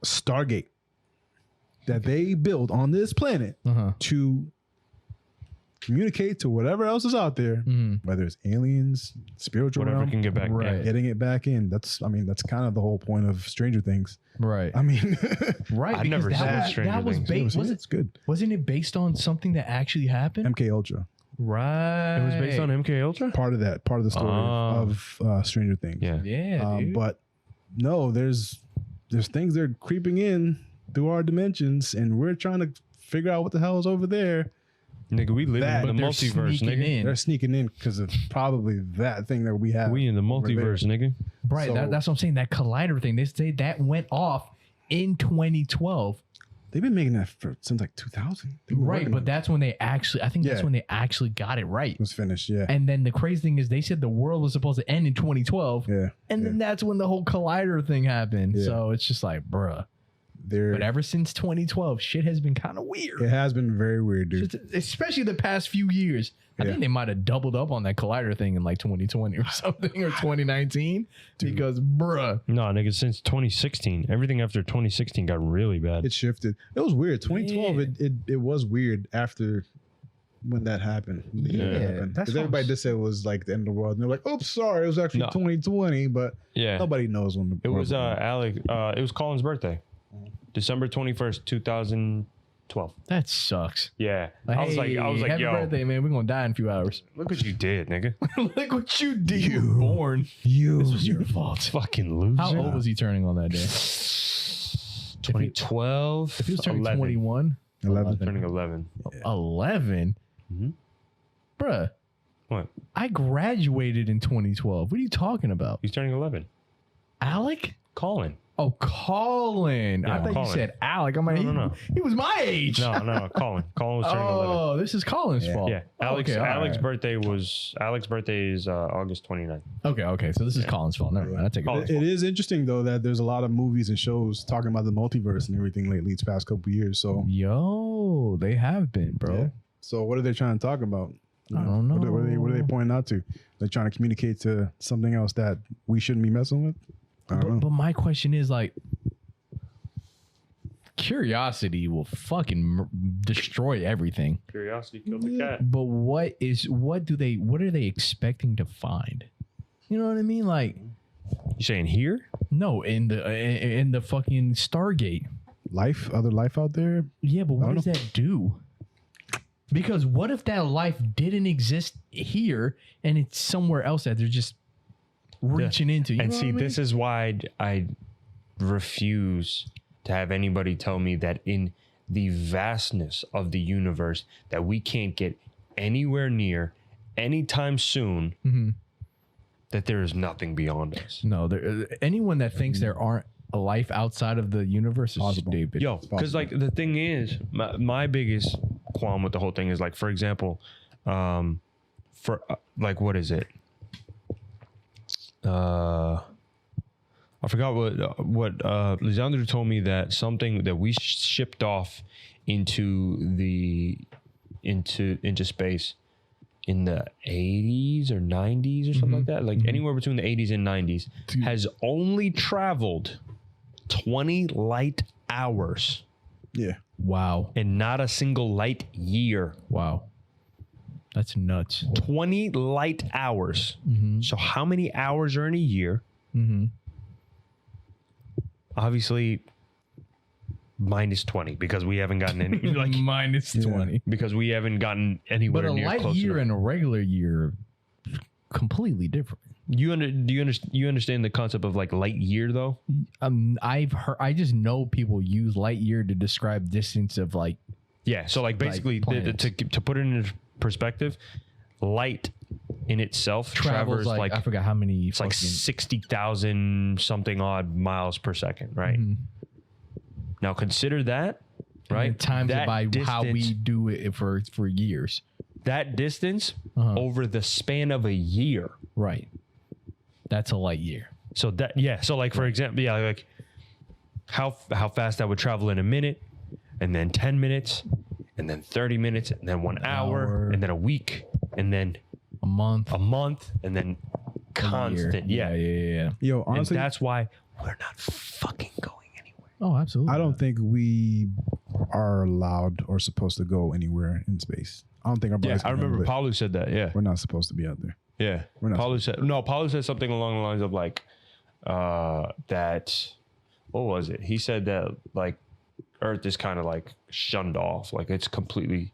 Stargate that they build on this planet to communicate to whatever else is out there, whether it's aliens, spiritual whatever realm, can get back, getting it back in. That's kind of the whole point of Stranger Things, right? I mean, right? I've never seen Stranger Things. It's good. Wasn't it based on something that actually happened? MK Ultra. Right. It was based on MK Ultra? Part of the story of Stranger Things. Yeah. But no, there's things that are creeping in through our dimensions, and we're trying to figure out what the hell is over there. Nigga, we live in the multiverse, nigga. They're sneaking in because of probably that thing that we have. We in the multiverse, nigga. Right. So, that's what I'm saying. That collider thing. They say that went off in 2012. They've been making that since like 2000. Right, but that's when they actually, I think that's when they actually got it right. It was finished, yeah. And then the crazy thing is they said the world was supposed to end in 2012. Yeah. And then that's when the whole collider thing happened. Yeah. So it's just like, bruh. But ever since 2012, shit has been kind of weird. It has been very weird, dude. Especially the past few years. I think they might have doubled up on that collider thing in like 2020 or something, or 2019. Dude. Because, bruh. No, nigga, since 2016. Everything after 2016 got really bad. It shifted. It was weird. 2012, it was weird after when that happened. Because everybody just said it was like the end of the world. And they're like, oops, sorry, it was actually 2020. But nobody knows when it was. It was Colin's birthday. December 21st, 2012. That sucks. Yeah. I was like, happy birthday, man. We're going to die in a few hours. Look what you did, nigga. Look what you did. You were born. This was your fault. Fucking loser. How old was he turning on that day? 2012. If he was turning 11. 21. 11. Turning 11. Yeah. 11? Mm-hmm. Bruh. What? I graduated in 2012. What are you talking about? He's turning 11. Alec? Colin. Oh, Colin. Yeah, I thought Colin. you said Alec. I'm like, No. he was my age. No, Colin. Colin was turning 11. Oh, this is Colin's fault. Yeah, Alex. Okay, all Alex's right. birthday is August 29th. Okay. So this is Colin's fault. Never mind. I take it. Colin's It is interesting though that there's a lot of movies and shows talking about the multiverse and everything lately. These past couple years. So Yo, they have been, bro. yeah. So what are they trying to talk about? I don't know. What are they pointing out to? They're trying to communicate to something else that we shouldn't be messing with. I don't know. But my question is like, curiosity will fucking destroy everything. Curiosity killed the cat. But what are they expecting to find? You know what I mean? Like, You saying here? no, in the fucking Stargate. Other life out there. Yeah, but what don't does that do? Because what if that life didn't exist here and it's somewhere else that they're just reaching into? You And know see, what I mean? this is why I refuse to have anybody tell me that in the vastness of the universe that we can't get anywhere near anytime soon, that there is nothing beyond us. No, anyone that thinks there aren't a life outside of the universe is Possible. stupid. Yo, because like the thing is, my biggest qualm with the whole thing is like, for example, for like, what is it? I forgot what Lisandro told me that something that we shipped off into space in the 80s or 90s or something like that, like anywhere between the 80s and 90s, has only traveled 20 light hours Yeah. Wow. and not a single light year. Wow. That's nuts. 20 light hours. So how many hours are in a year? Obviously minus 20 because we haven't gotten any like minus 20. because we haven't gotten But anywhere a near light close year enough. and a regular year completely different. You understand the concept of like light year though? I just know people use light year to describe distance of like Yeah. So like basically planets. to put it in perspective, light in itself travels travels like I forgot how many. it's like 60,000 something odd miles per second, right? Now consider that, right? Times that it by how we distance- do it for years. that distance over the span of a year. Right. That's a light year. So that so like for example, like how fast that would travel in a minute, and then 10 minutes, and then 30 minutes, and then 1 hour, and then a week, and then A month. and then constant. Yeah. Yo, And honestly, that's why we're not fucking going anywhere. Oh, absolutely. I don't think we are allowed or supposed to go anywhere in space. I don't think our bodies I can handle remember it. Paulo said that. Yeah. We're not supposed to be out there. Yeah. We're not Paulo said something along the lines of like, that, what was it? He said that like Earth is kind of like shunned off. Like it's completely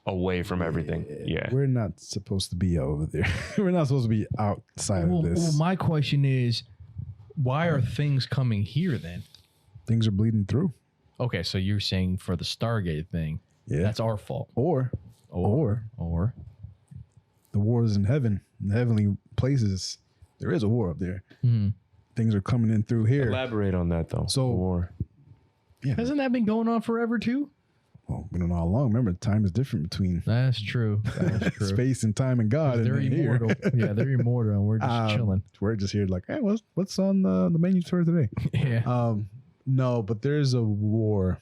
away from everything. Yeah. We're not supposed to be over there. We're not supposed to be outside of this. Well, my question is, why are things coming here then? Things are bleeding through. Okay, so you're saying for the Stargate thing, Yeah. that's our fault. Or the war is in heaven, in the heavenly places. There is a war up there. Things are coming in through here. Elaborate on that though. So- War. Yeah. Hasn't that been going on forever too? Well, we don't know how long. Remember, time is different between That's true. That's true. space and time and God. They're and here. immortal. Yeah, they're immortal, and we're just chilling. We're just here like, hey, what's on the menu for today? Yeah. No, but there's a war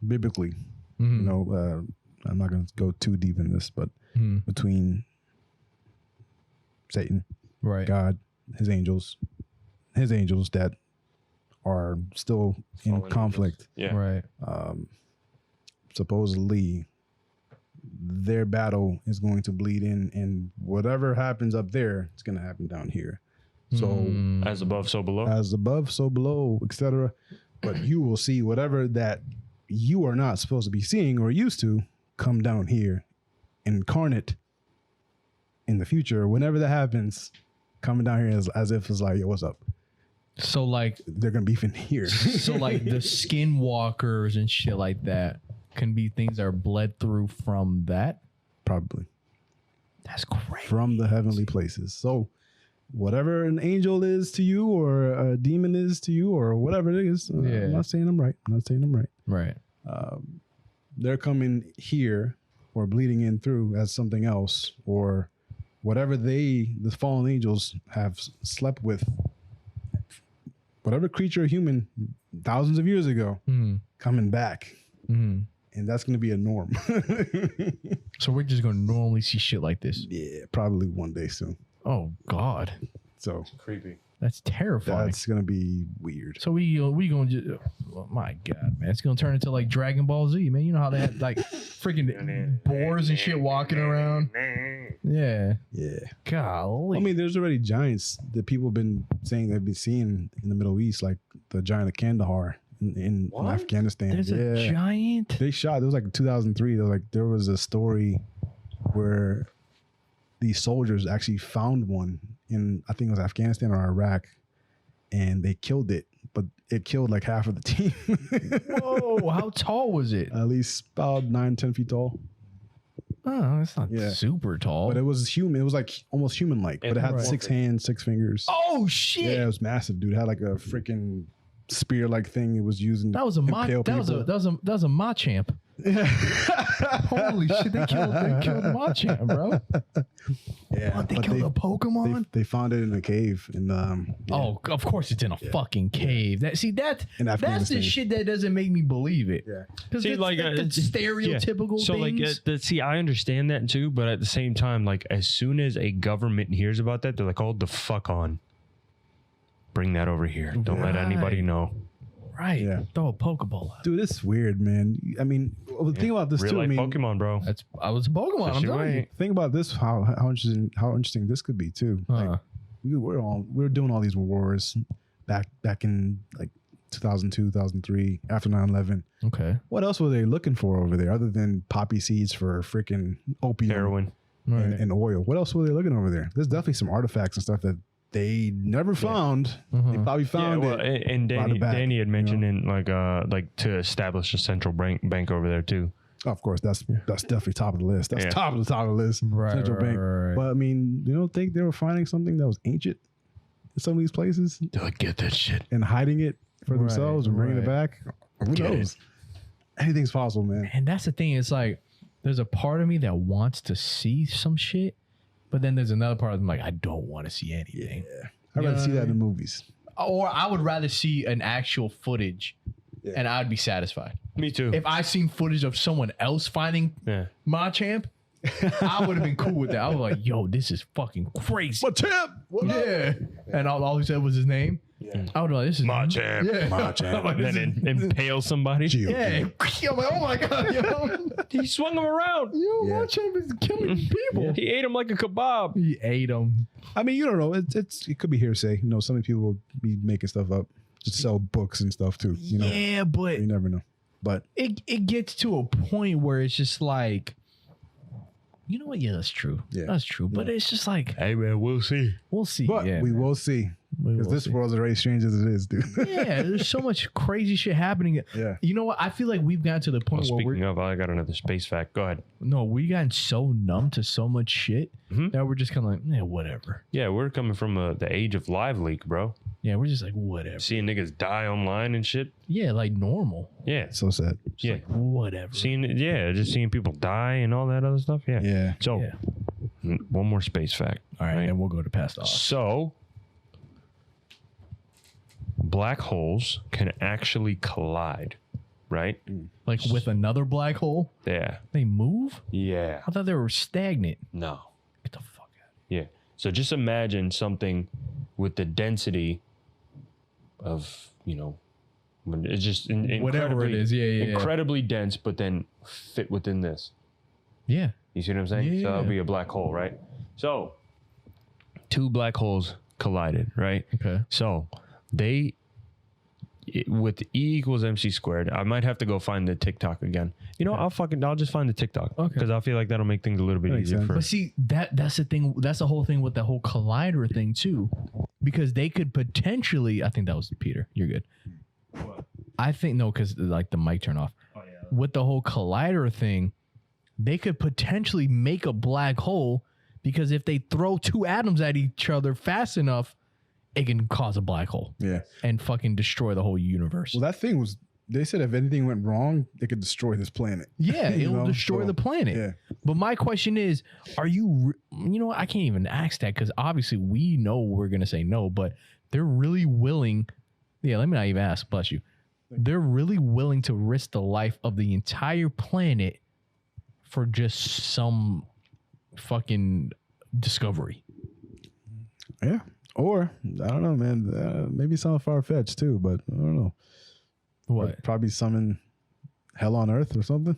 biblically. You know, I'm not going to go too deep in this, but between Satan, Right. God, his angels that are still in Fallen conflict. Yeah. Right. Supposedly, their battle is going to bleed in, and whatever happens up there, it's going to happen down here. So As above, so below. as above, so below, etc. But you will see whatever that you are not supposed to be seeing or used to come down here, incarnate in the future. Whenever that happens, coming down here as if it's like, yo, what's up? So like, They're gonna beef in here. so like the skinwalkers and shit like that can be things that are bled through from that. probably. That's crazy. From the heavenly places. So whatever an angel is to you or a demon is to you or whatever it is, I'm not saying I'm right. Right. They're coming here or bleeding in through as something else or whatever the fallen angels have slept with. Whatever creature or human thousands of years ago coming back. And that's going to be a norm. So we're just going to normally see shit like this. Yeah, probably one day soon. Oh, God. So Creepy. That's terrifying. that's going to be weird. So we going to just, oh my God, man. It's going to turn into like Dragon Ball Z, man. You know how they had like freaking boars and shit walking around? Yeah. Yeah. Golly. I mean, there's already giants that people have been saying they've been seeing in the Middle East, like the giant of Kandahar in Afghanistan. There's a giant? They shot, it was like 2003. There was a story where these soldiers actually found one in, I think it was Afghanistan or Iraq, and they killed it, but it killed like half of the team. Whoa, how tall was it? At least about 9-10 feet tall. Oh, it's not super tall. But it was human. It was like almost human-like, but it had 6 hands, 6 fingers. Oh, shit. Yeah, it was massive, dude. It had like a freaking spear-like thing it was using. That was a Machamp. Holy shit, they killed the Machamp, bro. Yeah, What, they killed a Pokemon? They found it in a cave in Oh, of course it's in a fucking cave. That's In the Afghanistan. shit that doesn't make me believe it. Yeah. Because See, it's like, like the stereotypical So things. see, I understand that too, but at the same time, like as soon as a government hears about that, they're like, "Hold the fuck on, bring that over here. Don't let anybody know." Right. Yeah. Throw a Pokeball out. Dude, it's weird, man. I mean, the thing about this Real too, I life mean, Pokemon, bro. I was a Pokemon. I'm Yes, you telling you. ain't. think about this, how interesting this could be too. Like, we're doing all these wars back in like 2002, 2003, after 9/11. Okay. What else were they looking for over there other than poppy seeds for freaking opium Heroin. and oil? What else were they looking over there? There's definitely some artifacts and stuff that they never found. They probably found it. And brought it back, Danny had mentioned you know? in like to establish a central bank over there too. Oh, of course, that's definitely top of the list. That's top of the list. Right, Central bank. right. But I mean, you don't think they were finding something that was ancient in some of these places They're like, get that shit. and hiding it for Right, themselves and bringing it right. back? Who knows? Anything's possible, man. And that's the thing. It's like there's a part of me that wants to see some shit, but then there's another part of me like I don't want to see anything. Yeah. I'd rather see that in the movies. Or I would rather see an actual footage, and I'd be satisfied. Me too. If I seen footage of someone else finding Machamp, I would have been cool with that. I was like, "Yo, this is fucking crazy." Machamp! Yeah, and all he said was his name. Yeah. I would be like, "This is Machamp. Yeah, Machamp. Like, this Then is- impale somebody. yeah. I'm like, "Oh my god, yo, He swung him around. yo, Machamp is killing people." He ate him like a kebab. He ate him. I mean, you don't know. It could be hearsay. You know, some people will be making stuff up to sell books and stuff too. You know, Yeah, but you never know. But it gets to a point where it's just like, you know what? Yeah, that's true. Yeah. That's true. But it's just like, Hey man, we'll see. we'll see. we man. will see. We Because will this see. world's already strange as it is, dude. Yeah, there's so much crazy shit happening. Yeah. You know what? I feel like we've gotten to the point where Speaking of, I got another space fact. Go ahead. we gotten so numb to so much shit that we're just kind of like, yeah, whatever. Yeah, we're coming from the age of live leak, bro. Yeah, we're just like, whatever. Seeing niggas die online and shit. Yeah, like normal. Yeah. So sad. Just Yeah. like, whatever. Just seeing people die and all that other stuff. Yeah. Yeah. So, Yeah. one more space fact. All right, and we'll go to past off. So, black holes can actually collide, right? Like with another black hole, Yeah. they move? Yeah. I thought they were stagnant. No. Get the fuck out. Yeah. So just imagine something with the density of, when it's just Whatever it is. Yeah. incredibly dense, but then fit within this. Yeah. You see what I'm saying? Yeah. So that'll be a black hole, right? So 2 black holes collided, right? Okay. So with E equals MC squared, I might have to go find the TikTok again. I'll just find the TikTok. Okay. Because I feel like that'll make things a little bit Makes easier sense. for. But see, that's the thing. That's the whole thing with the whole collider thing too, because they could potentially. I think that was Peter. You're good. I think no, because like the mic turned off. Oh yeah. With the whole collider thing, they could potentially make a black hole, because if they throw two atoms at each other fast enough, it can cause a black hole. Yeah. And fucking destroy the whole universe. Well, that thing was, they said if anything went wrong, they could destroy this planet. Yeah, You it'll know? destroy So, the planet. yeah. But my question is, are you know what? I can't even ask that, because obviously we know we're going to say no, but they're really willing. Yeah, let me not even ask. Bless you. They're really willing to risk the life of the entire planet for just some fucking discovery. Yeah. Or, I don't know, man. Maybe some far-fetched too, but I don't know. What? Probably summon hell on earth or something,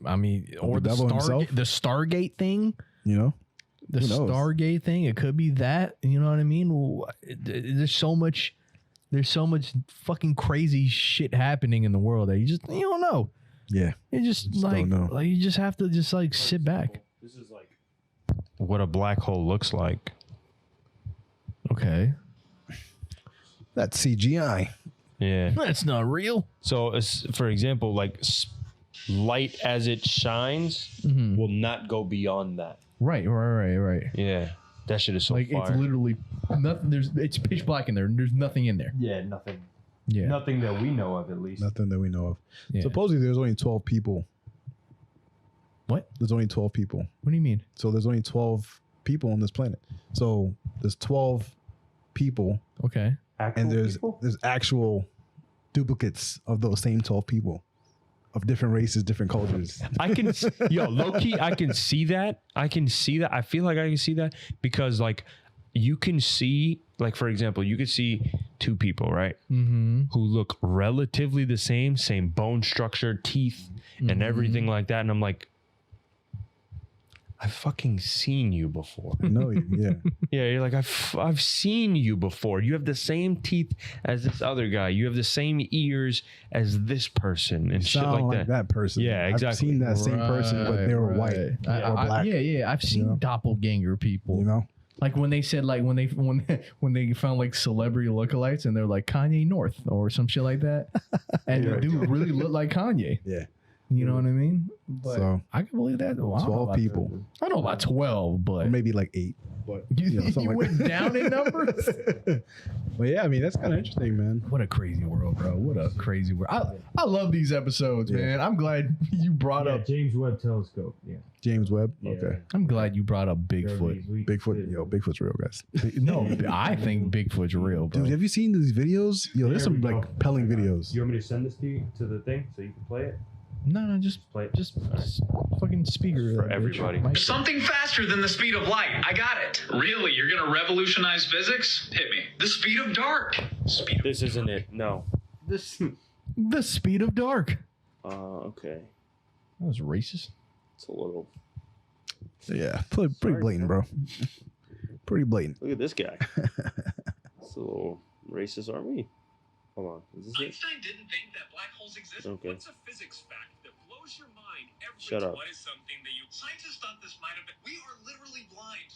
I mean, or the devil himself? Stargate thing. you know? The Who knows? Stargate thing. It could be that. You know what I mean? There's so much fucking crazy shit happening in the world that you don't know. Yeah. You just don't know. you just have to just like sit back. This is like what a black hole looks like. Okay. That's CGI. Yeah. That's not real. So, for example, like light as it shines will not go beyond that. Right. Yeah. That shit is so Like fire. it's literally nothing. It's pitch black in there. There's nothing in there. Yeah, nothing. Yeah. Nothing that we know of, at least. Nothing that we know of. Yeah. Supposedly there's only 12 people. What? There's only 12 people. What do you mean? So there's only 12 people on this planet. So there's 12 people, Okay. and there's actual duplicates of those same 12 people of different races, different cultures. I can, low key, I can see that. I feel like I can see that because, like, you can see, like, for example, you could see two people, right? Mm-hmm. Who look relatively the same bone structure, teeth, and everything like that. And I'm like, I've fucking seen you before. No, yeah. Yeah, you're like, I've seen you before. You have the same teeth as this other guy. You have the same ears as this person and shit Sound like that. that person. Yeah, I've exactly. seen that same person, but they were white or black. Yeah. I've seen doppelganger people. You know? Like when they said, like when they found like celebrity lookalikes and they're like Kanye North or some shit like that, and the dude really looked like Kanye. Yeah. You know what I mean? But So, I can believe that. Well, I don't know 12 about people. that. I don't know about 12, but Or maybe like 8. But you, something you like went that. down in numbers. But yeah, I mean, that's kind of interesting, man. What a crazy world, bro. What a crazy world. I love these episodes, man. I'm glad you brought up. James Webb Telescope. Yeah. James Webb. Yeah. Okay. I'm glad you brought up Bigfoot. Bigfoot. Yo, Bigfoot's real, guys. No, I think Bigfoot's real, bro. Dude, have you seen these videos? Yo, there's some like compelling videos. You want me to send this to you to the thing so you can play it? No, just Play it. just fucking speaker For everybody. Something faster than the speed of light. I got it. Really? You're gonna revolutionize physics? Hit me. The speed of dark. Speed of This isn't it. No. This. The speed of dark. Okay. That was racist. It's a little. Yeah, pretty blatant, bro. Pretty blatant. Look at this guy. It's a little racist, aren't we? Hold on. Is this it? Einstein didn't think that black holes exist. Okay. What's a physics fact that blows your mind every Shut up. What is something that you scientists thought this might have been? We are literally blind.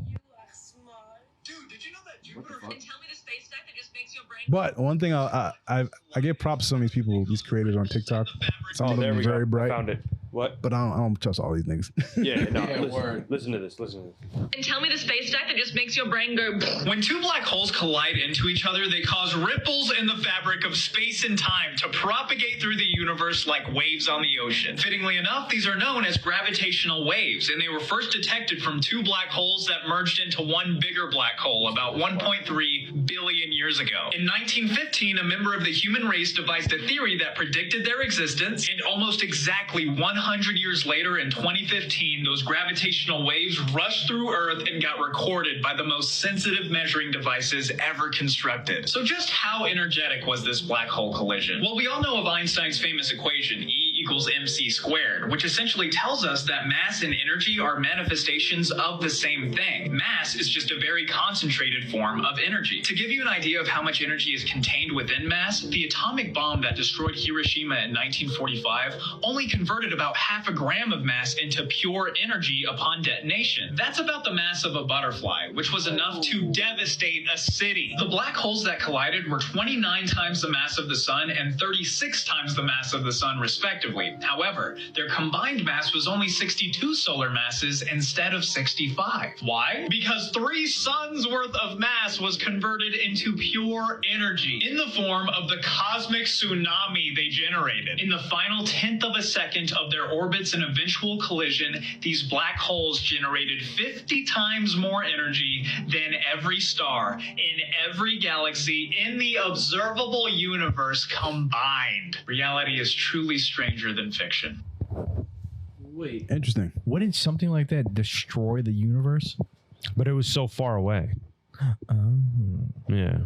You are smart. Dude, did you know that Jupiter And tell me the space stuff that just makes your brain. But one thing I give props to some of these people, these creators on TikTok. Some of them are very bright, Found it. What? but I don't trust all these niggas. Yeah, no. Yeah, listen, word. listen to this. Listen to this. And tell me the space stuff that just makes your brain go. When two black holes collide into each other, they cause ripples in the fabric of space and time to propagate through the universe like waves on the ocean. Fittingly enough, these are known as gravitational waves, and they were first detected from two black holes that merged into one bigger black hole about 1.3 billion years ago. In 1915, a member of the human race devised a theory that predicted their existence, and almost exactly 100 years later, in 2015, those gravitational waves rushed through Earth and got recorded by the most sensitive measuring devices ever constructed. So just how energetic was this black hole collision? Well, we all know of Einstein's famous equation, E=mc², which essentially tells us that mass and energy are manifestations of the same thing. Mass is just a very concentrated form of energy. To give you an idea of how much energy is contained within mass, the atomic bomb that destroyed Hiroshima in 1945 only converted about half a gram of mass into pure energy upon detonation. That's about the mass of a butterfly, which was enough to devastate a city. The black holes that collided were 29 times the mass of the sun and 36 times the mass of the sun, respectively. respectively. However, their combined mass was only 62 solar masses instead of 65. Why? Because 3 suns worth of mass was converted into pure energy in the form of the cosmic tsunami they generated. In the final 1/10 of a second of their orbits and eventual collision, these black holes generated 50 times more energy than every star in every galaxy in the observable universe combined. Reality is truly stranger than fiction. Wait. Interesting. Wouldn't something like that destroy the universe? But it was so far away. Yeah.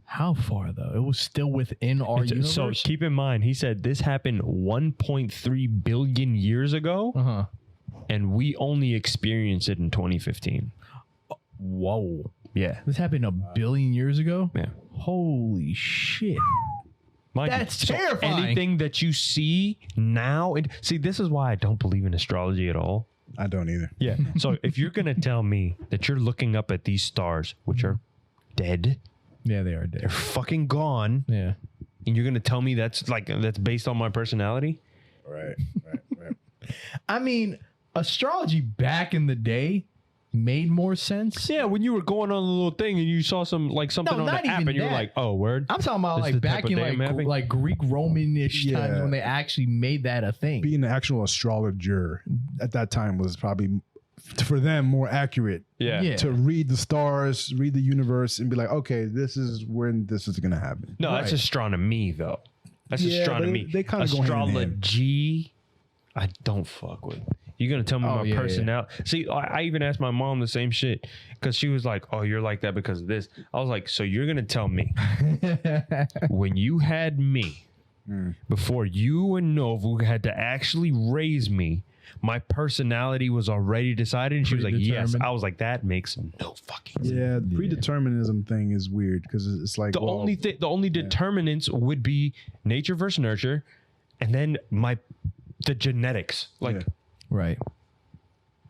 How far though? It was still within our universe. So keep in mind, he said this happened 1.3 billion years ago, and we only experienced it in 2015. Whoa. Yeah. This happened 1 billion years ago? Yeah. Holy shit. Mind you, That's so terrifying. anything that you see now, and see, this is why I don't believe in astrology at all. I don't either. Yeah. So if you're gonna tell me that you're looking up at these stars, which are dead, Yeah, they are they're dead. fucking gone, Yeah. and you're gonna tell me that's based on my personality? Right. I mean, astrology back in the day made more sense. Yeah, when you were going on a little thing and you saw something No, on not the app even and you're that. like, oh, word. I'm talking about This is like the type back of in day I'm having? like Greek Roman-ish times Yeah. when they actually made that a thing. Being an actual astrologer at that time was probably for them more accurate. Yeah. Yeah. To read the stars, read the universe, and be like, okay, this is when this is gonna happen. No, that's Right. astronomy though. That's Yeah, astronomy. they kinda go hand in hand. Astrology, I don't fuck with. You're gonna tell me Oh, my yeah, personality. See, I even asked my mom the same shit because she was like, "Oh, you're like that because of this." I was like, "So you're gonna tell me when you had me before you and Nova had to actually raise me, my personality was already decided?" And she was like, "Yes." Predetermined? I was like, "That makes no fucking sense." Yeah, the predeterminism thing is weird because it's like The only determinants would be nature versus nurture, and then the genetics. Like, Yeah. Right.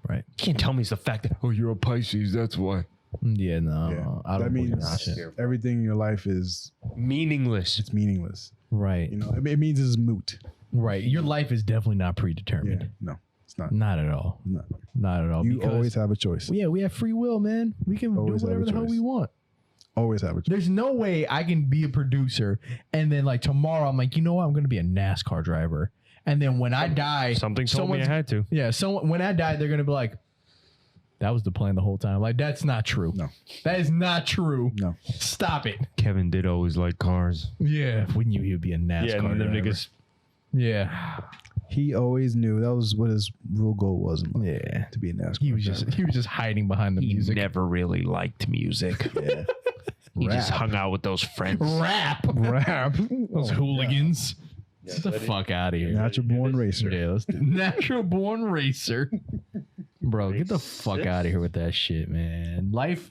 you can't tell me it's the fact that you're a Pisces. That's why. Yeah, no. Yeah. I don't That believe means that shit. everything in your life is Meaningless. it's meaningless. Right. You know, it means it's moot. Right. Your life is definitely not predetermined. Yeah, no, it's not. Not at all. No. Not at all. You because, always have a choice. yeah, we have free will, man. We can Always do have a whatever the hell choice. we want. Always have a choice. There's no way I can be a producer and then like tomorrow I'm like, you know what? I'm going to be a NASCAR driver. And then when I die, Something told me I someone's- had to. Yeah. So when I die, they're going to be like, that was the plan the whole time. Like, that's not true. No. That is not true. No. Stop it. Kevin did always like cars. Yeah. Wouldn't you? He'd be a NASCAR Yeah, and them driver. niggas. Yeah. He always knew that was what his real goal was in life, Yeah. to be a NASCAR. He was just hiding behind the He music. never really liked music. Yeah. He just Rap. hung out with those friends. Rap. Rap. Those hooligans. Get the fuck out of here. Natural born racer. Yeah, let's do natural born racer. Bro, get the fuck out of here with that shit, man. Life,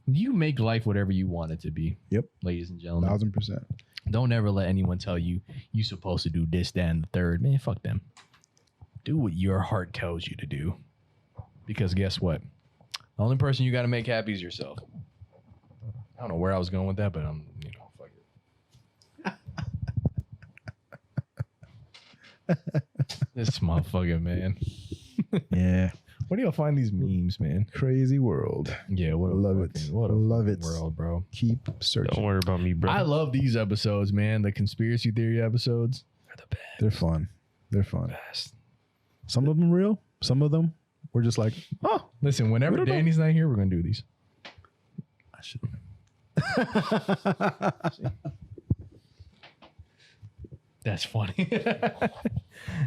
you make life whatever you want it to be. Yep. Ladies and gentlemen. 1000%. Don't ever let anyone tell you you're supposed to do this, that, and the third. Man, fuck them. Do what your heart tells you to do. Because guess what? The only person you got to make happy is yourself. I don't know where I was going with that, but I'm, fuck it. This motherfucker, man. Yeah. Where do y'all find these memes, man? Crazy world. Yeah, what a Love it. fucking- What a Love fucking it. world, bro. Keep Don't searching. worry about me, bro. I love these episodes, man. The conspiracy theory episodes are the They're fun. They're fun. best. Some of them real. Some of them we're just like, oh, Listen, whenever don't know. Danny's not here, we're gonna do these. I should. That's funny.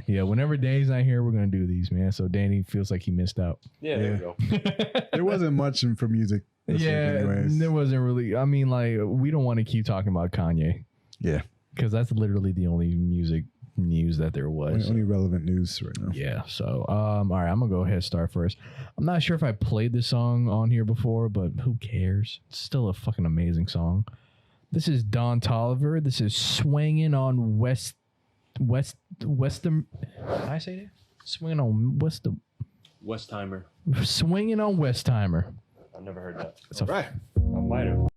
Yeah, whenever Danny's not here, we're gonna do these, man. So Danny feels like he missed out. yeah, there we go. There wasn't much for music. this week Yeah, anyways. there wasn't really. I mean, like, we don't want to keep talking about Kanye Yeah. because that's literally the only music news that there was. Only relevant news right now. Yeah. So, all right, I'm gonna go ahead and start first. I'm not sure if I played this song on here before, but who cares? It's still a fucking amazing song. This is Don Tolliver. This is Swinging on Western. Did I say that? Swinging on Westheimer. Swinging on Westheimer. I've never heard that. It's a Right. I might have.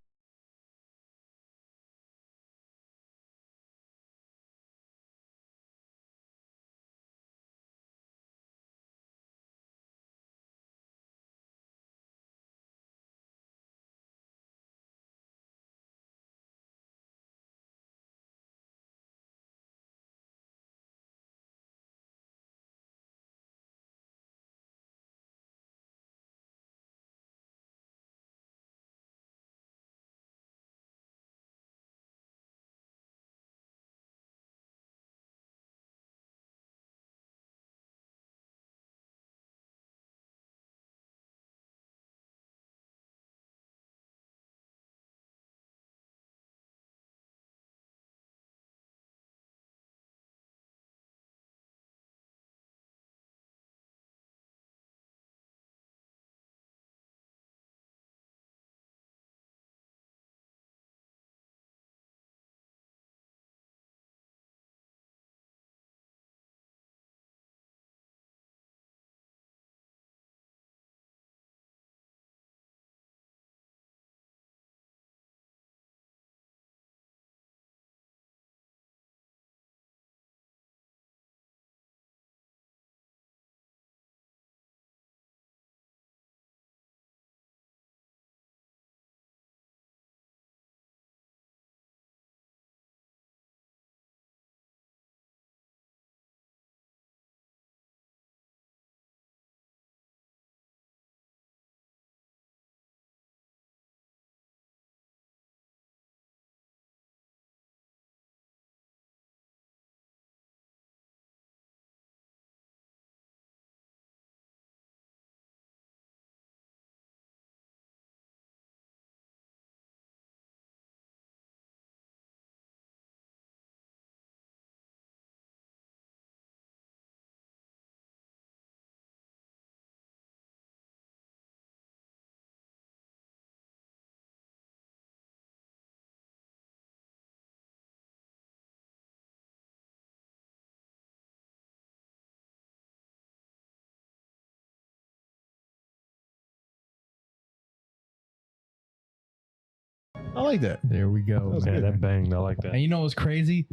I like that. There we go. was Yeah, good. that banged. I like that. And you know what's crazy?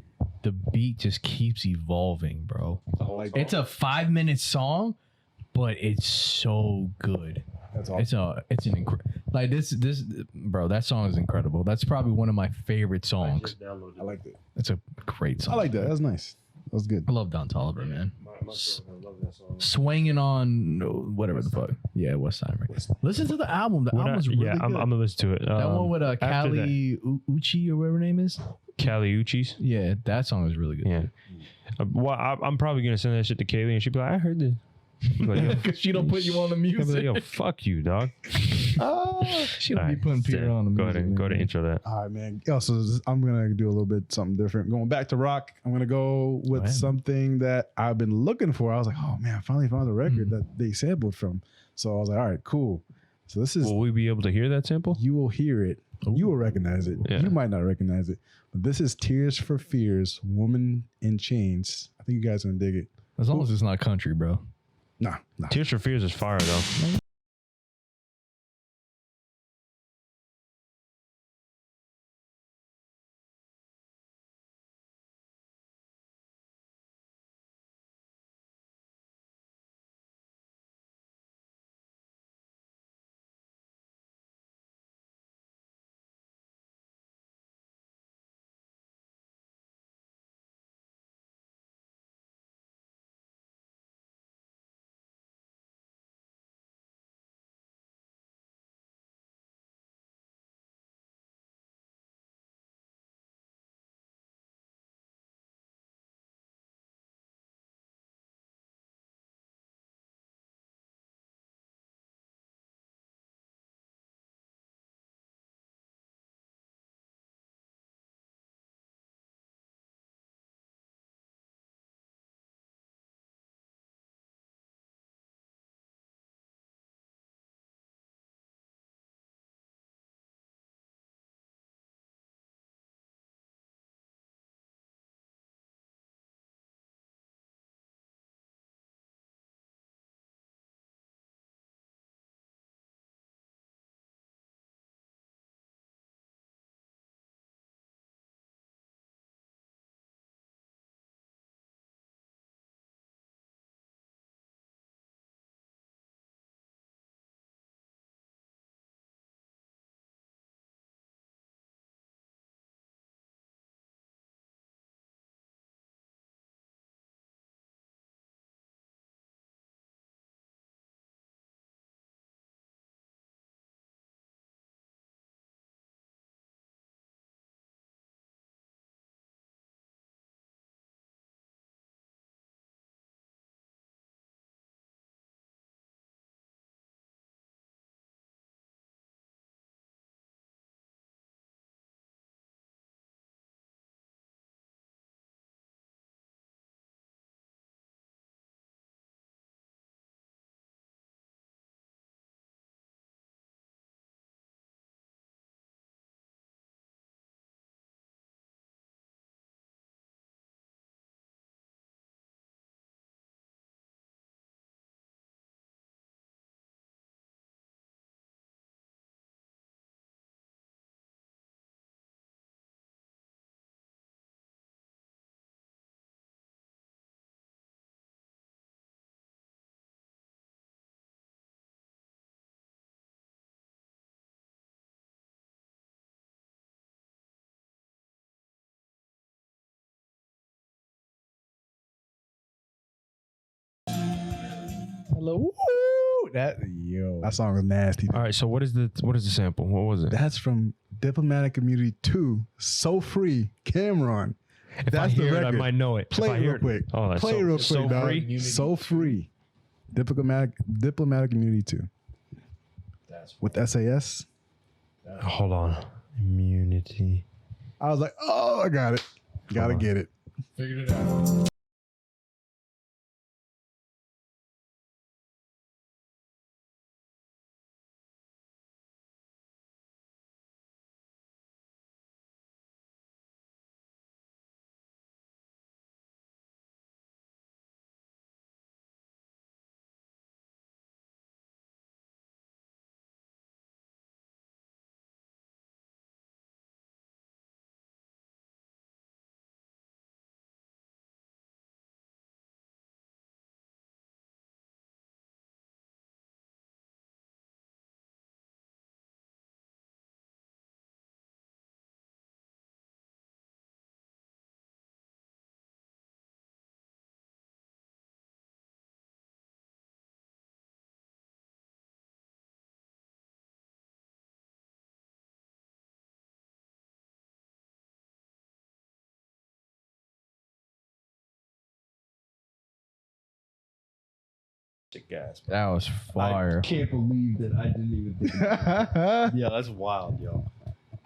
The beat just keeps evolving, bro. It's a 5-minute song, but it's so good. That's awesome. It's an like this bro. That song is incredible. That's probably one of my favorite songs. I like that. It's a great song. I like that. That was nice. That was good. I love Don Toliver, man. My girlfriend loves that song. Swinging on whatever the fuck. Yeah, West Side. Right? Listen to the album. The album's really good. I'm gonna listen to it. That one with Kali Uchi or whatever her name is. Kali Uchis. Yeah, that song is really good. Yeah. Well, I'm probably gonna send that shit to Kaylee, and she'd be like, "I heard this." Because she don't put you on the music. Like, yo, fuck you, dog. She don't be putting Peter on the music. Go ahead and intro that. All right, man. So I'm gonna do a little bit something different. Going back to rock, I'm gonna go with ahead. something that I've been looking for. I was like, oh man, I finally found a record that they sampled from. So I was like, all right, cool. So this is Will we be able to hear that sample? you will hear it. You will recognize it. Yeah. You might not recognize it. But this is Tears for Fears, Woman in Chains. I think you guys are gonna dig it. As long as it's not country, bro. Nah. Tears for Fears is fire though. Hello. Woo! That That song is nasty. All right, so what is the sample? What was it? That's from Diplomatic Immunity 2, So Free, Cameron. If That's I the hear it, I record. might know it. Play If I it hear real quick. Oh, that's Play it real quick, so dog. free. So Free. Diplomatic Immunity 2. With SAS. Hold on. Immunity. I was like, oh, I got it. Gotta get it. figured it out. Sick gas. That was fire. I can't believe that I didn't even think about that. Yeah, that's wild, yo.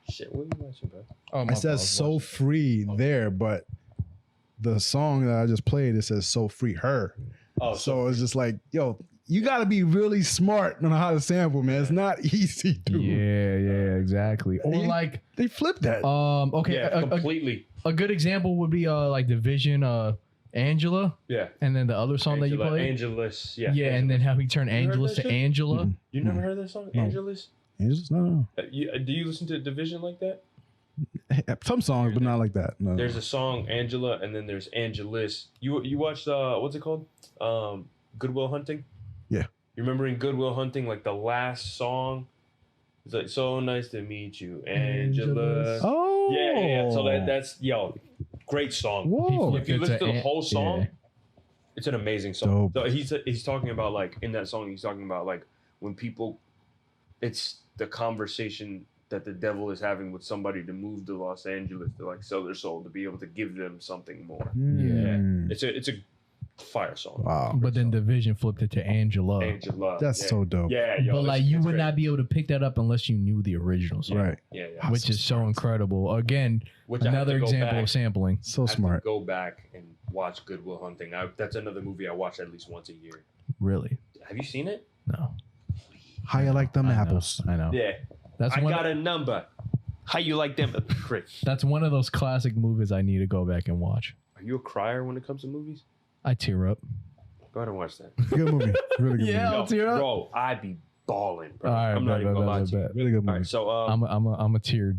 Shit, what are you watching, bro? Oh, my It says fault. "So Free" there, but the song that I just played, it says "So Free Her." Oh, So it's just like, yo, you got to be really smart on how to sample, man. It's not easy, dude. Yeah, exactly. Or like, They flipped that. okay, yeah, completely. a good example would be like Division, Angela, Yeah. and then the other song that you played. Angelus. Yeah. Yeah, and then how he turned You heard Angelus that to shit? Angela. You never heard that song, No. Angelus? No. Do you listen to Division like that? Some songs, but not like that. No. There's a song Angela, and then there's Angelus. You watched what's it called? Good Will Hunting. Yeah. You remember in Good Will Hunting, like the last song? It's like, so nice to meet you, Angela. Oh. Yeah. So that's great song. Whoa. If you listen to the whole song, yeah. it's an amazing song. Dope. So he's talking about, like, in that song, he's talking about like when people, it's the conversation that the devil is having with somebody to move to Los Angeles to like sell their soul to be able to give them something more. Mm. It's a fire song. Wow. But then Division flipped it to Angela. Angela. That's so dope. Yeah, But like you it's would great. not be able to pick that up unless you knew the original song, Right. Yeah. which is so incredible. Again, Which I have another to go example back. of sampling. So I have to smart. go back and watch Good Will Hunting. That's another movie I watch at least once a year. Really? Have you seen it? No. How you like them I know, apples? I know. Yeah. That's I one. got a number. How you like them? Prick. That's one of those classic movies I need to go back and watch. Are you a crier when it comes to movies? I tear up. Go ahead and watch that. Good movie. Really good Yeah. movie. I'll tear up. Bro, I be balling, bro. All right, I'm not even gonna lie to you. Really good All movie. right, so I'm a tear.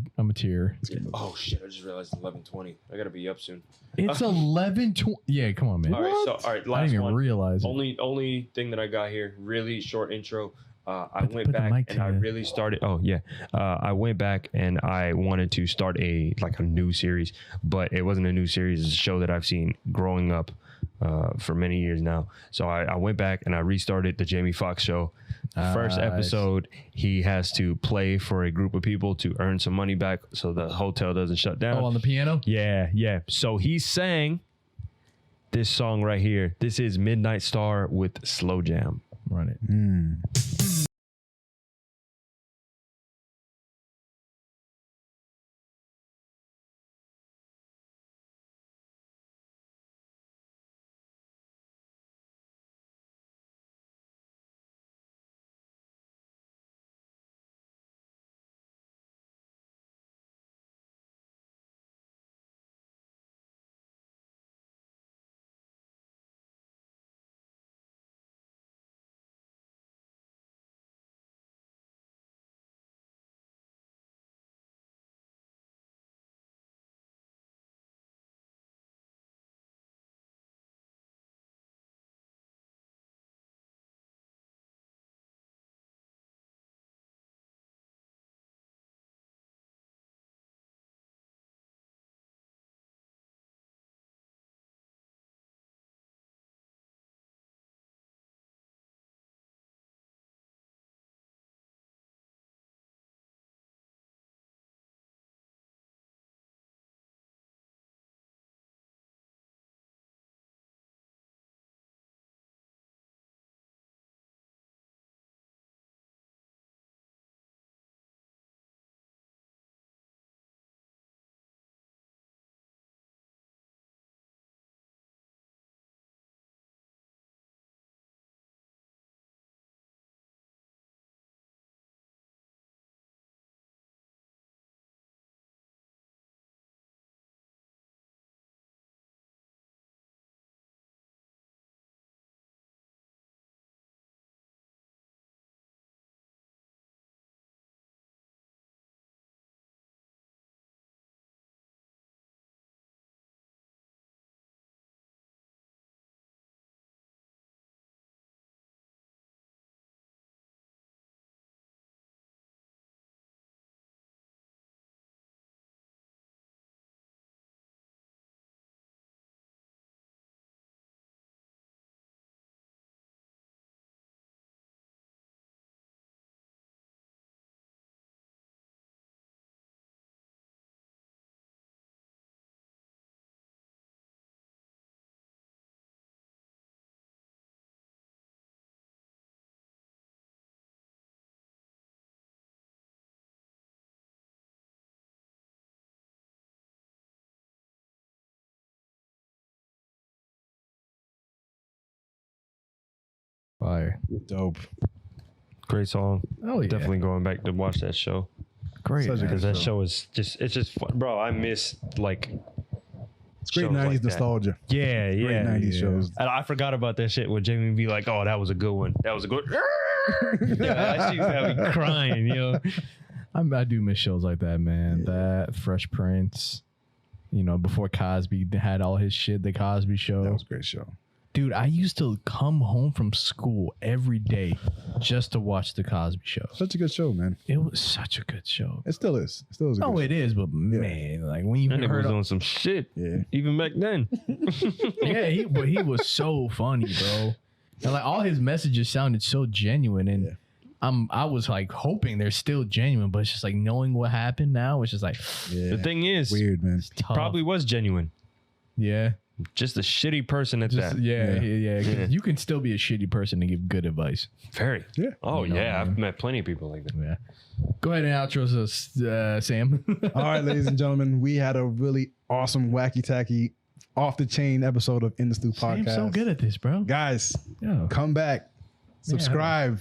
oh shit, I just realized it's 11:20. I gotta be up soon. It's 11:20. Yeah, come on, man. All right, so I last didn't even one. realize it. Only thing that I got here, really short intro. I Put went the back mic and I to you. really started. Oh yeah, I went back and I wanted to start a new series, but it wasn't a new series. It's a show that I've seen growing up for many years now. So I went back and I restarted the Jamie Foxx show. First Nice. episode, he has to play for a group of people to earn some money back, so the hotel doesn't shut down. Oh, on the piano? Yeah. So he sang this song right here. This is Midnight Star with Slow Jam. Run it. Mm. fire. Dope. Great song. Oh yeah, Definitely going back to watch that show. great. Such a man. Because that show is it's just fun. Bro, I miss like It's great shows 90s like that. nostalgia. Yeah, Great yeah. 90s shows. And I forgot about that shit when Jamie be like, "Oh, that was a good one. That was a good." Yeah, that shit had me crying, yo. I do miss shows like that, man. That Fresh Prince, you know, before Cosby had all his shit, the Cosby Show. That was a great show. Dude, I used to come home from school every day just to watch the Cosby Show. Such a good show, man. It was such a good show. It still is. It still is a Oh, good it is, but man, like when you That nigga heard, was on some shit. Yeah. Even back then. yeah, but he was so funny, bro. And like all his messages sounded so genuine, and I was like hoping they're still genuine, but it's just like knowing what happened now, it's just like Yeah. The thing is, Weird, man. tough. probably was genuine. yeah, Just a shitty person at just that. yeah. 'Cause Yeah. You can still be a shitty person and give good advice. Very. Yeah. Oh You know, yeah, man. I've met plenty of people like that. Yeah. Go ahead and outro us, Sam. All right, ladies and gentlemen, we had a really awesome, wacky tacky, off the chain episode of In The Stu Podcast. Sam's so good at this, bro. Guys, Yeah. come back, subscribe.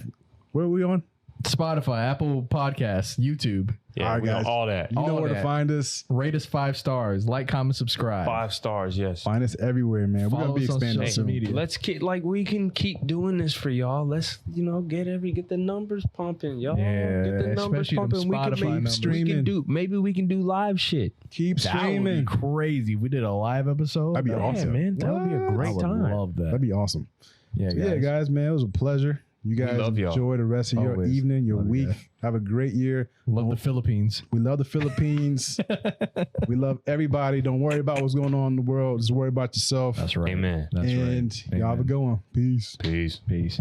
Where are we on? Spotify, Apple Podcasts, YouTube. Yeah, All right, we know guys. all that. You know All where to that. find us. Rate us 5 stars. Like, comment, subscribe. 5 stars, yes. Find us everywhere, man. We're Follow gonna be us on expanding social soon. media. Let's keep we can keep doing this for y'all. Let's get the numbers pumping, y'all. Yeah, get the numbers especially them pumping. We Spotify can numbers. Streaming. maybe we can do live shit. Keep That would streaming. be crazy. We did a live episode. That'd be awesome. man, that would be a What? great I would time. love that. That'd be awesome. Yeah, So, guys. yeah, guys, man, it was a pleasure. You guys love y'all. enjoy the rest of your Always. evening, your Love you week. guys. Have a great year. Love the Philippines. We love the Philippines. We love everybody. Don't worry about what's going on in the world. Just worry about yourself. That's right. Amen. That's and right. y'all have a Amen. good one. Peace. Peace. Peace.